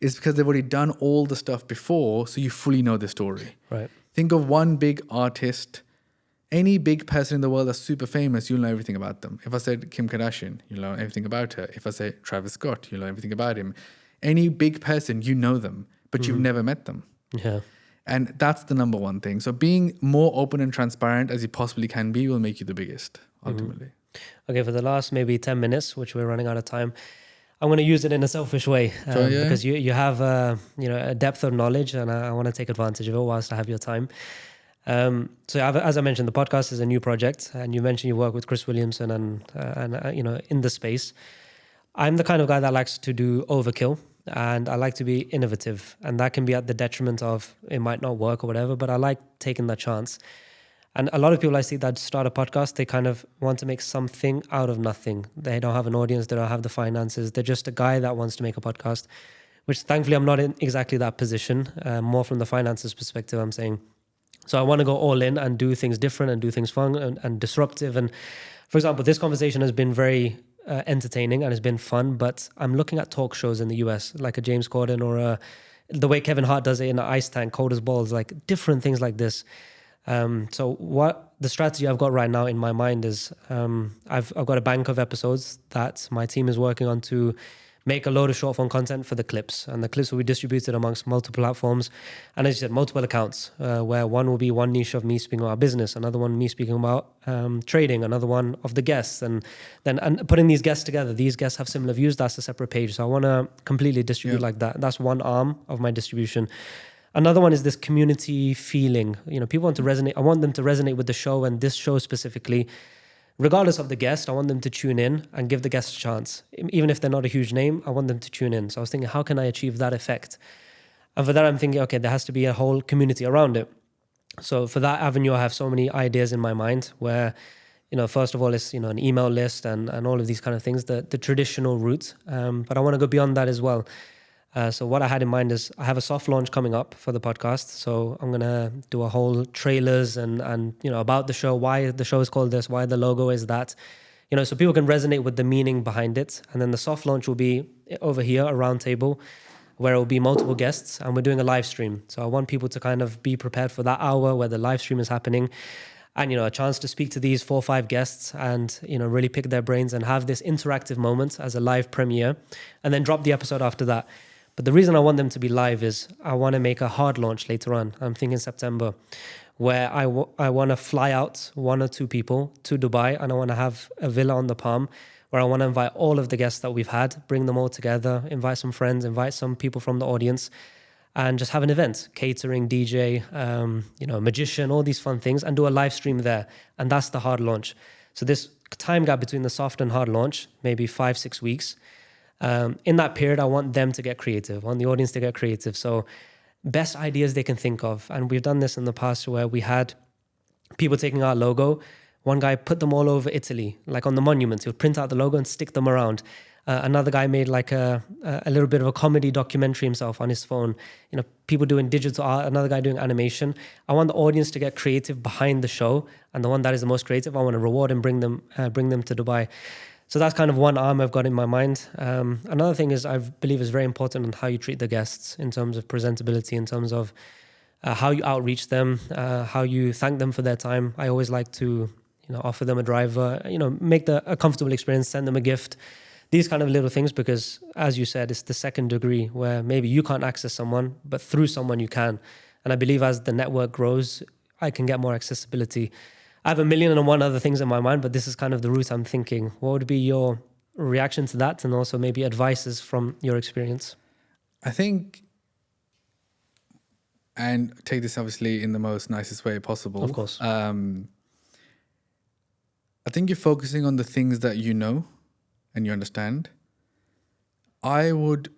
Speaker 2: is because they've already done all the stuff before, so you fully know the story.
Speaker 3: Right.
Speaker 2: Think of one big artist, any big person in the world that's super famous, you'll know everything about them. If I said Kim Kardashian, you'll know everything about her. If I say Travis Scott, you'll know everything about him. Any big person, you know them, but you've never met them.
Speaker 3: Yeah.
Speaker 2: And that's the number one thing. So being more open and transparent as you possibly can be will make you the biggest, ultimately.
Speaker 3: Okay, for the last maybe 10 minutes, which we're running out of time, I'm going to use it in a selfish way because you have a depth of knowledge and I want to take advantage of it whilst I have your time. As I mentioned, the podcast is a new project, and you mentioned you work with Chris Williamson and in the space. I'm the kind of guy that likes to do overkill, and I like to be innovative, and that can be at the detriment of it might not work or whatever. But I like taking that chance. And a lot of people I see that start a podcast, they kind of want to make something out of nothing. They don't have an audience, they don't have the finances. They're just a guy that wants to make a podcast, which thankfully I'm not in exactly that position. More from the finances perspective, I'm saying. So I want to go all in and do things different and do things fun and disruptive. And for example, this conversation has been very entertaining and has been fun, but I'm looking at talk shows in the US, like a James Corden or the way Kevin Hart does it in an ice tank, cold as balls, like different things like this. So what the strategy I've got right now in my mind is I've got a bank of episodes that my team is working on to make a load of short form content for the clips, and the clips will be distributed amongst multiple platforms. And as you said, multiple accounts, where one will be one niche of me speaking about business, another one me speaking about trading, another one of the guests, and putting these guests together. These guests have similar views. That's a separate page. So I want to completely distribute like that. That's one arm of my distribution. Another one is this community feeling. People want to resonate. I want them to resonate with the show, and this show specifically. Regardless of the guest, I want them to tune in and give the guest a chance. Even if they're not a huge name, I want them to tune in. So I was thinking, how can I achieve that effect? And for that, I'm thinking, okay, there has to be a whole community around it. So for that avenue, I have so many ideas in my mind where, first of all, it's, an email list and all of these kind of things, the traditional route. But I want to go beyond that as well. So what I had in mind is I have a soft launch coming up for the podcast. So I'm going to do a whole trailers and about the show, why the show is called this, why the logo is that, so people can resonate with the meaning behind it. And then the soft launch will be over here, a round table, where it will be multiple guests, and we're doing a live stream. So I want people to kind of be prepared for that hour where the live stream is happening. And, a chance to speak to these 4 or 5 guests and, really pick their brains and have this interactive moment as a live premiere, and then drop the episode after that. But the reason I want them to be live is I want to make a hard launch later on. I'm thinking September, where I want to fly out 1 or 2 people to Dubai, and I want to have a villa on the Palm where I want to invite all of the guests that we've had, bring them all together, invite some friends, invite some people from the audience, and just have an event, catering, DJ, magician, all these fun things, and do a live stream there. And that's the hard launch. So this time gap between the soft and hard launch, maybe 5-6 weeks. In that period, I want them to get creative. I want the audience to get creative. So best ideas they can think of. And we've done this in the past where we had people taking our logo. One guy put them all over Italy, like on the monuments. He would print out the logo and stick them around. Another guy made like a little bit of a comedy documentary himself on his phone. People doing digital art, another guy doing animation. I want the audience to get creative behind the show, and the one that is the most creative, I want to reward and bring them to Dubai. So that's kind of one arm I've got in my mind. Another thing is I believe is very important on how you treat the guests in terms of presentability, in terms of how you outreach them, how you thank them for their time. I always like to offer them a driver, make a comfortable experience, send them a gift. These kind of little things, because as you said, it's the second degree where maybe you can't access someone, but through someone you can. And I believe as the network grows, I can get more accessibility. I have 1,000,001 other things in my mind, but this is kind of the route I'm thinking. What would be your reaction to that, and also maybe advices from your experience?
Speaker 2: I think, and take this obviously in the most nicest way possible.
Speaker 3: Of course.
Speaker 2: I think you're focusing on the things that you know and you understand. I would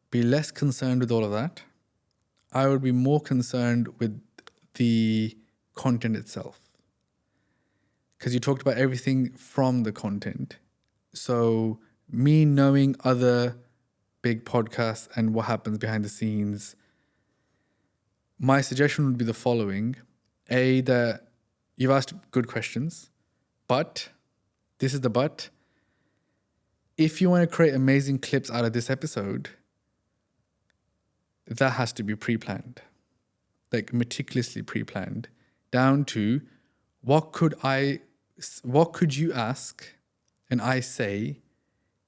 Speaker 2: be less concerned with all of that. I would be more concerned with the content itself. Because you talked about everything from the content. So me knowing other big podcasts and what happens behind the scenes, my suggestion would be the following. A, that you've asked good questions, but this is the but. If you want to create amazing clips out of this episode, that has to be pre-planned, like meticulously pre-planned, down to what could you ask and I say,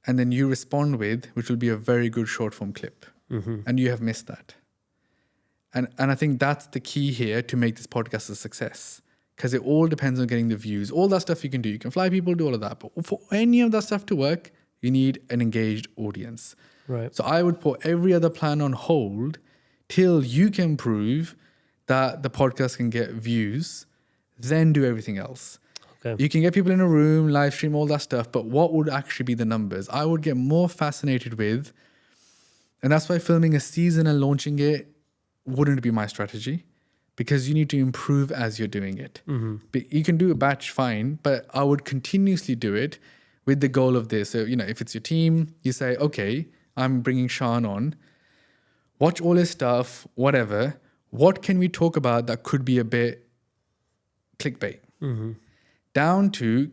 Speaker 2: and then you respond with, which will be a very good short form clip. Mm-hmm. And you have missed that. And I think that's the key here to make this podcast a success, because it all depends on getting the views. All that stuff you can do. You can fly people, do all of that. But for any of that stuff to work, you need an engaged audience.
Speaker 3: Right.
Speaker 2: So I would put every other plan on hold till you can prove that the podcast can get views, then do everything else. Okay. You can get people in a room, live stream, all that stuff, but what would actually be the numbers? I would get more fascinated with, and that's why filming a season and launching it wouldn't be my strategy, because you need to improve as you're doing it. Mm-hmm. But you can do a batch fine, but I would continuously do it with the goal of this. So, if it's your team, you say, okay, I'm bringing Shan on, watch all his stuff, whatever. What can we talk about that could be a bit clickbait? Mm-hmm. Down to,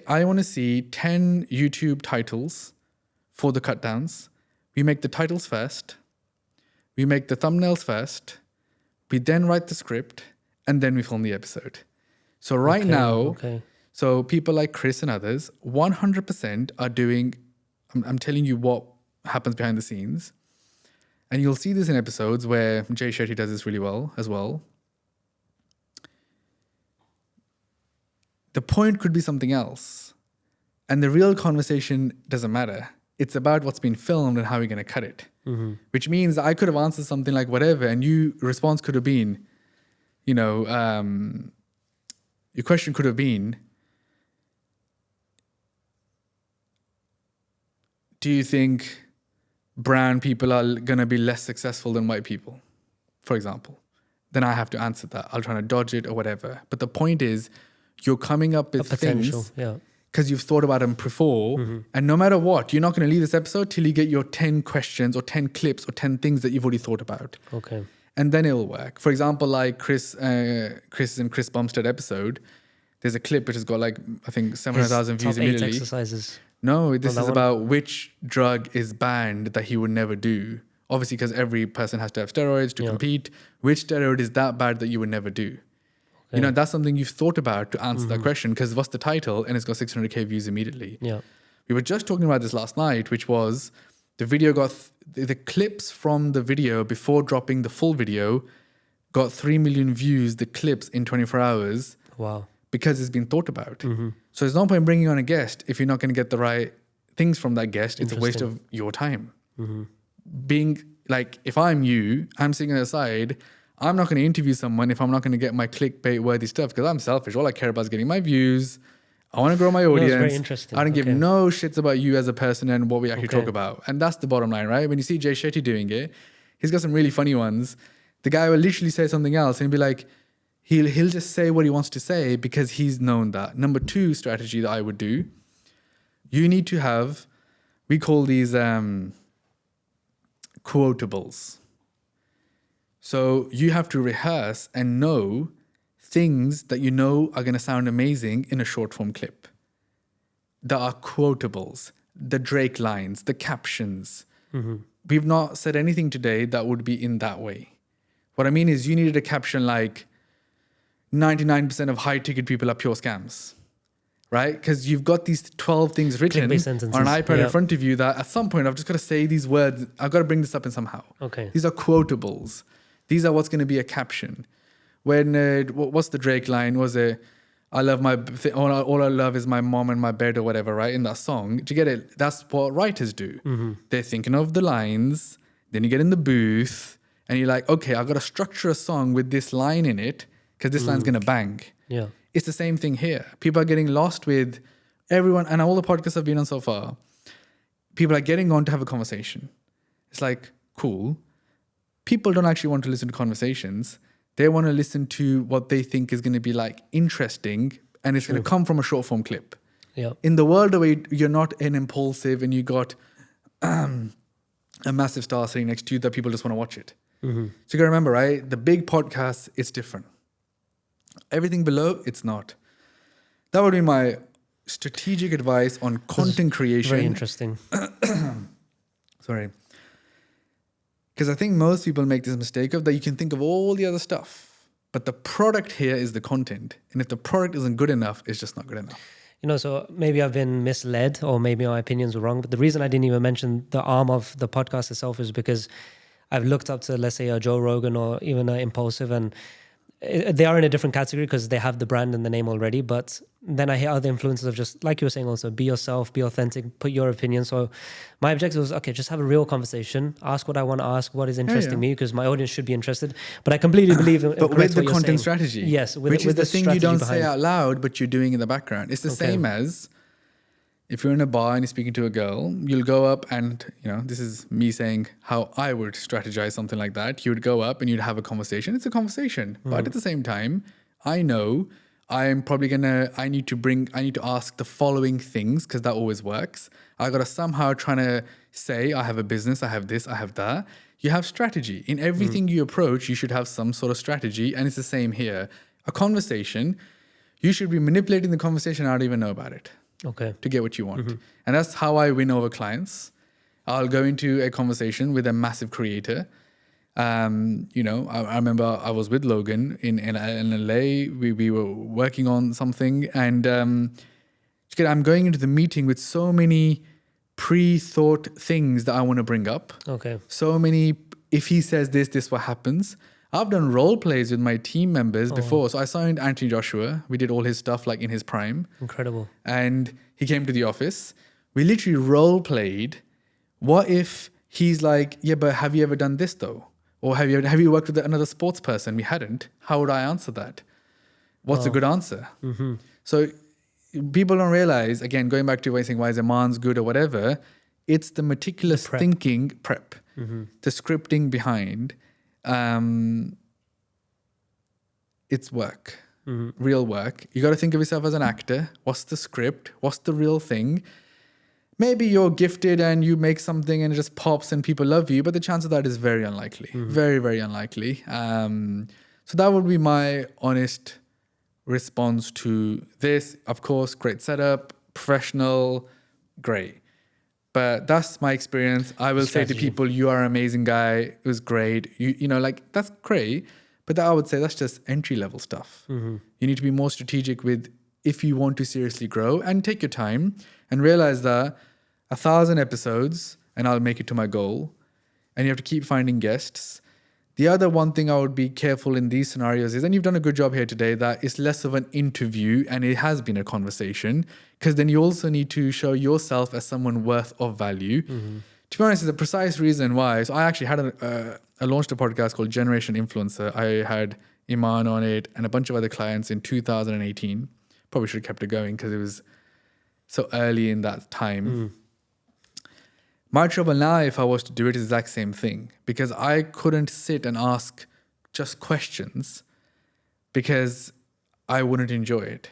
Speaker 2: I want to see 10 YouTube titles for the cut downs. We make the titles first. We make the thumbnails first. We then write the script, and then we film the episode. So right now, so people like Chris and others, 100% are doing, I'm telling you what happens behind the scenes. And you'll see this in episodes where Jay Shetty does this really well as well. The point could be something else. And the real conversation doesn't matter. It's about what's been filmed and how we're going to cut it. Mm-hmm. Which means I could have answered something like whatever, and your response could have been, your question could have been, do you think brown people are going to be less successful than white people, for example? Then I have to answer that. I'll try to dodge it or whatever. But the point is, you're coming up with things because you've thought about them before. Mm-hmm. And no matter what, you're not going to leave this episode till you get your 10 questions or 10 clips or 10 things that you've already thought about.
Speaker 3: Okay.
Speaker 2: And then it'll work. For example, like Chris and Chris Bumstead episode, there's a clip which has got like, I think 700,000 views immediately.
Speaker 3: Exercises.
Speaker 2: No, this is about which drug is banned that he would never do. Obviously, because every person has to have steroids to compete. Which steroid is that bad that you would never do? Okay. That's something you've thought about to answer that question, because what's the title? And it's got 600K views immediately. Yeah. We were just talking about this last night, which was the video got, the clips from the video before dropping the full video got 3 million views, the clips in 24 hours.
Speaker 3: Wow.
Speaker 2: Because it's been thought about. Mm-hmm. So there's no point bringing on a guest if you're not going to get the right things from that guest. It's a waste of your time. Mm-hmm. Being like if I'm you, I'm sitting on the side, I'm not going to interview someone if I'm not going to get my clickbait worthy stuff, because I'm selfish. All I care about is getting my views. I want to grow my audience.
Speaker 3: No, it's very interesting.
Speaker 2: I don't give no shits about you as a person and what we actually talk about. And that's the bottom line, right? When you see Jay Shetty doing it, he's got some really funny ones. The guy will literally say something else and be like, he'll just say what he wants to say because he's known that. Number 2 strategy that I would do, you need to have, we call these quotables. So you have to rehearse and know things that you know are going to sound amazing in a short form clip. There are quotables, the Drake lines, the captions. We've not said anything today that would be in that way. What I mean is you needed a caption like 99% of high ticket people are pure scams, right? Because you've got these 12 things written on an iPad in front of you that at some point I've just got to say these words. I've got to bring this up in somehow. These are quotables. These are what's going to be a caption. When, what's the Drake line? Was it, I love all I love is my mom and my bed or whatever, right? In that song. Do you get it? That's what writers do. They're thinking of the lines. Then you get in the booth and you're like, okay, I've got to structure a song with this line in it because this line's going to bang.
Speaker 3: Yeah.
Speaker 2: It's the same thing here. People are getting lost with everyone, and all the podcasts I've been on so far, people are getting on to have a conversation. It's like, cool. People don't actually want to listen to conversations. They want to listen to what they think is going to be like interesting, and it's going to come from a short form clip.
Speaker 3: Yeah.
Speaker 2: In the world where you're not an impulsive and you got a massive star sitting next to you that people just want to watch it. So you got to remember, right? The big podcasts, it's different. Everything below, it's not. That would be my strategic advice on content creation.
Speaker 3: Very interesting.
Speaker 2: Sorry. Because I think most people make this mistake of that you can think of all the other stuff, but the product here is the content. And if the product isn't good enough, it's just not good enough.
Speaker 3: You know, so maybe I've been misled or maybe my opinions were wrong. But the reason I didn't even mention the arm of the podcast itself is because I've looked up to, let's say, a Joe Rogan or even an Impulsive, and they are in a different category because they have the brand and the name already. But then I hear other influences of just, like you were saying also, be yourself, be authentic, put your opinion. So my objective was, okay, just have a real conversation, ask what I want to ask, what is interesting me, because my audience should be interested. But I completely believe in
Speaker 2: but with the content strategy.
Speaker 3: Yes,
Speaker 2: which is the thing you don't say out loud, but you're doing in the background. It's the same as if you're in a bar and you're speaking to a girl, you'll go up and, you know, this is me saying how I would strategize something like that. You would go up and you'd have a conversation. It's a conversation. But at the same time, I know I'm probably I need to ask the following things because that always works. I got to somehow trying to say, I have a business, I have this, I have that. You have strategy. In everything you approach, you should have some sort of strategy. And it's the same here. A conversation, you should be manipulating the conversation. I don't even know about it. To get what you want. And that's how I win over clients. I'll go into a conversation with a massive creator. You know, I remember I was with Logan in LA. We were working on something, and I'm going into the meeting with so many pre-thought things that I want to bring up. So many, if he says this what happens. I've done role plays with my team members before. So I signed Anthony Joshua. We did all his stuff like in his prime.
Speaker 3: Incredible.
Speaker 2: And he came to the office. We literally role played. What if he's like, yeah, but have you ever done this though? Or have you worked with another sports person? We hadn't. How would I answer that? What's a good answer? So people don't realize, again, going back to what you're saying, why is Iman's good or whatever, it's the meticulous thinking prep, the scripting behind. It's work, real work. You got to think of yourself as an actor. What's the script? What's the real thing? Maybe you're gifted and you make something and it just pops and people love you, but the chance of that is very unlikely, very, very unlikely. So that would be my honest response to this. Of course, great setup, professional, great. But that's my experience. I will say to people, you are an amazing guy. It was great. You know, like, that's great. But I would say that's just entry-level stuff. You need to be more strategic with if you want to seriously grow, and take your time and realize that 1,000 episodes and I'll make it to my goal. And you have to keep finding guests. The other one thing I would be careful in these scenarios is, and you've done a good job here today, that it's less of an interview and it has been a conversation, because then you also need to show yourself as someone worth of value To be honest, the precise reason why. So I actually had I launched a podcast called Generation Influencer. I had Iman on it and a bunch of other clients in 2018. Probably should have kept it going because it was so early in that time. My trouble now, if I was to do it, is the exact same thing, because I couldn't sit and ask just questions because I wouldn't enjoy it.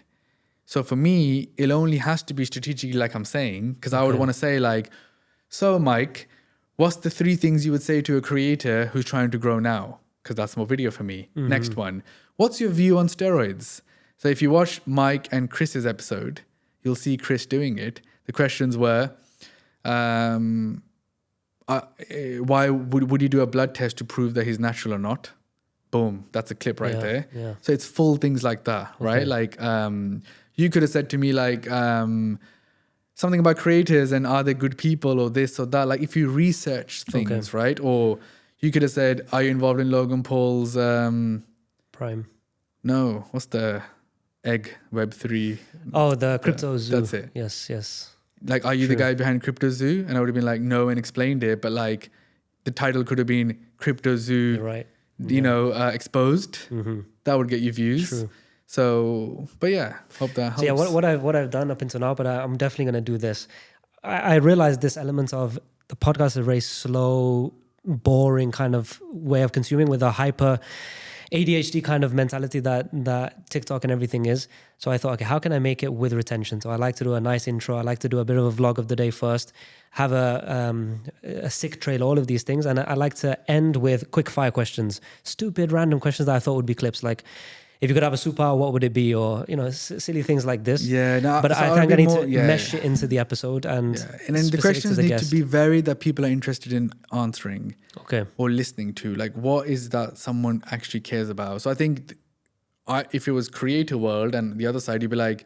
Speaker 2: So for me, it only has to be strategically, like I'm saying, because I would want to say like, so Mike, what's the 3 things you would say to a creator who's trying to grow now? Because that's more video for me. Next one, what's your view on steroids? So if you watch Mike and Chris's episode, you'll see Chris doing it. The questions were, why would you do a blood test to prove that he's natural or not? Boom, that's a clip right there.
Speaker 3: Yeah.
Speaker 2: So it's full things like that, right? Like you could have said to me like something about creators and are they good people or this or that. Like if you research things, right? Or you could have said, are you involved in Logan Paul's
Speaker 3: Prime?
Speaker 2: No, what's the egg Web3?
Speaker 3: Oh, the Crypto Zoo.
Speaker 2: That's it.
Speaker 3: Yes.
Speaker 2: Like, are you the guy behind Crypto Zoo? And I would have been like, no, and explained it. But like, the title could have been Crypto Zoo,
Speaker 3: right?
Speaker 2: Exposed. That would get you views.
Speaker 3: True.
Speaker 2: So, but yeah, hope that helps.
Speaker 3: So yeah, what I've done up until now, but I'm definitely going to do this. I realized this element of the podcast is a very slow, boring kind of way of consuming with a hyper ADHD kind of mentality that TikTok and everything is. So I thought, okay, how can I make it with retention? So I like to do a nice intro. I like to do a bit of a vlog of the day first, have a sick trail, all of these things. And I like to end with quick fire questions, stupid random questions that I thought would be clips. Like, if you could have a superpower, what would it be? Or, silly things like this.
Speaker 2: Yeah, no,
Speaker 3: but
Speaker 2: so
Speaker 3: I think I need to mesh it into the episode and
Speaker 2: then the questions need to be varied that people are interested in answering.
Speaker 3: Okay.
Speaker 2: Or listening to. Like, what is that someone actually cares about? So I think if it was creator world and the other side, you'd be like,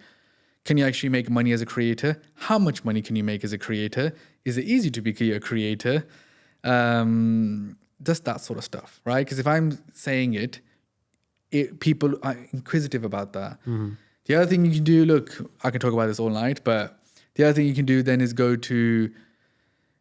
Speaker 2: can you actually make money as a creator? How much money can you make as a creator? Is it easy to be a creator? Just that sort of stuff, right? Because if I'm saying it, people are inquisitive about that. The other thing you can do, look, I can talk about this all night, but the other thing you can do then is go to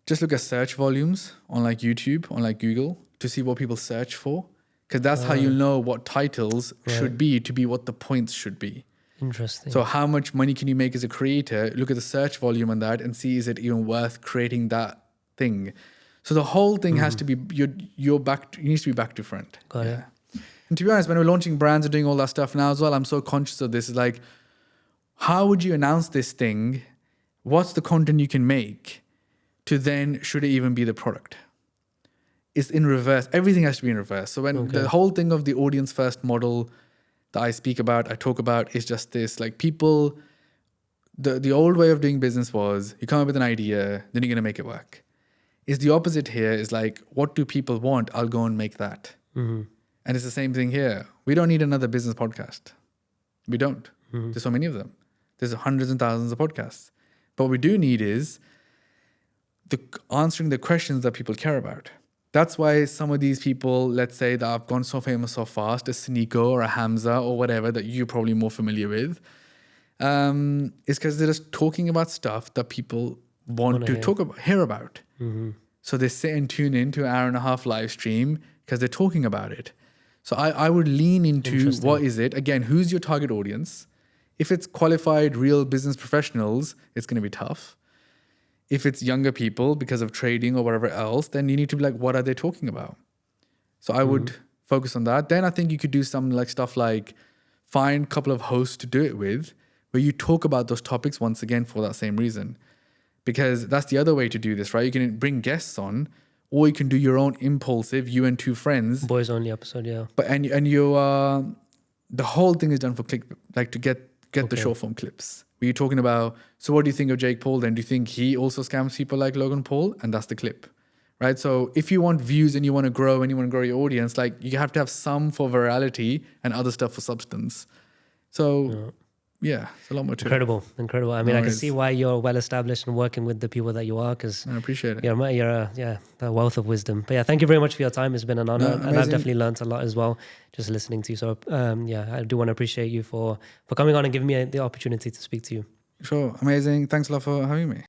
Speaker 2: just look at search volumes on like YouTube, on like Google, to see what people search for. Because that's how you know what titles should be to be what the points should be.
Speaker 3: Interesting.
Speaker 2: So how much money can you make as a creator? Look at the search volume on that and see, is it even worth creating that thing? So the whole thing has to be, you're back, you need to be back to front.
Speaker 3: Got it.
Speaker 2: And to be honest, when we're launching brands and doing all that stuff now as well, I'm so conscious of this. It's like, how would you announce this thing? What's the content you can make to then, should it even be the product? It's in reverse. Everything has to be in reverse. So when the whole thing of the audience first model that I speak about, I talk about, is just this, like people, the old way of doing business was you come up with an idea, then you're going to make it work. Is the opposite here is like, what do people want? I'll go and make that. And it's the same thing here. We don't need another business podcast. We don't. There's so many of them. There's hundreds and thousands of podcasts. But what we do need is answering the questions that people care about. That's why some of these people, let's say that have gone so famous so fast, a Sneeko or a Hamza or whatever that you're probably more familiar with, is because they're just talking about stuff that people want to hear about. So they sit and tune in to an 1.5-hour live stream because they're talking about it. So I would lean into what is it? Again, who's your target audience? If it's qualified, real business professionals, it's going to be tough. If it's younger people because of trading or whatever else, then you need to be like, what are they talking about? So I would focus on that. Then I think you could do some like stuff like find a couple of hosts to do it with, where you talk about those topics once again for that same reason. Because that's the other way to do this, right? You can bring guests on, or you can do your own impulsive, you and 2 friends.
Speaker 3: Boys only episode, yeah.
Speaker 2: But and you the whole thing is done for click, like to get the short form clips. Where you're talking about, so what do you think of Jake Paul then? Do you think he also scams people like Logan Paul? And that's the clip, right? So if you want views and you want to grow and you want to grow your audience, like you have to have some for virality and other stuff for substance. So yeah, it's a lot more to
Speaker 3: Incredible. I mean, I can see why you're well established and working with the people that you are, because
Speaker 2: I appreciate it.
Speaker 3: You're a wealth of wisdom. But yeah, thank you very much for your time. It's been an honor, and I've definitely learned a lot as well just listening to you. So I do want to appreciate you for coming on and giving me the opportunity to speak to you.
Speaker 2: Sure, amazing. Thanks a lot for having me.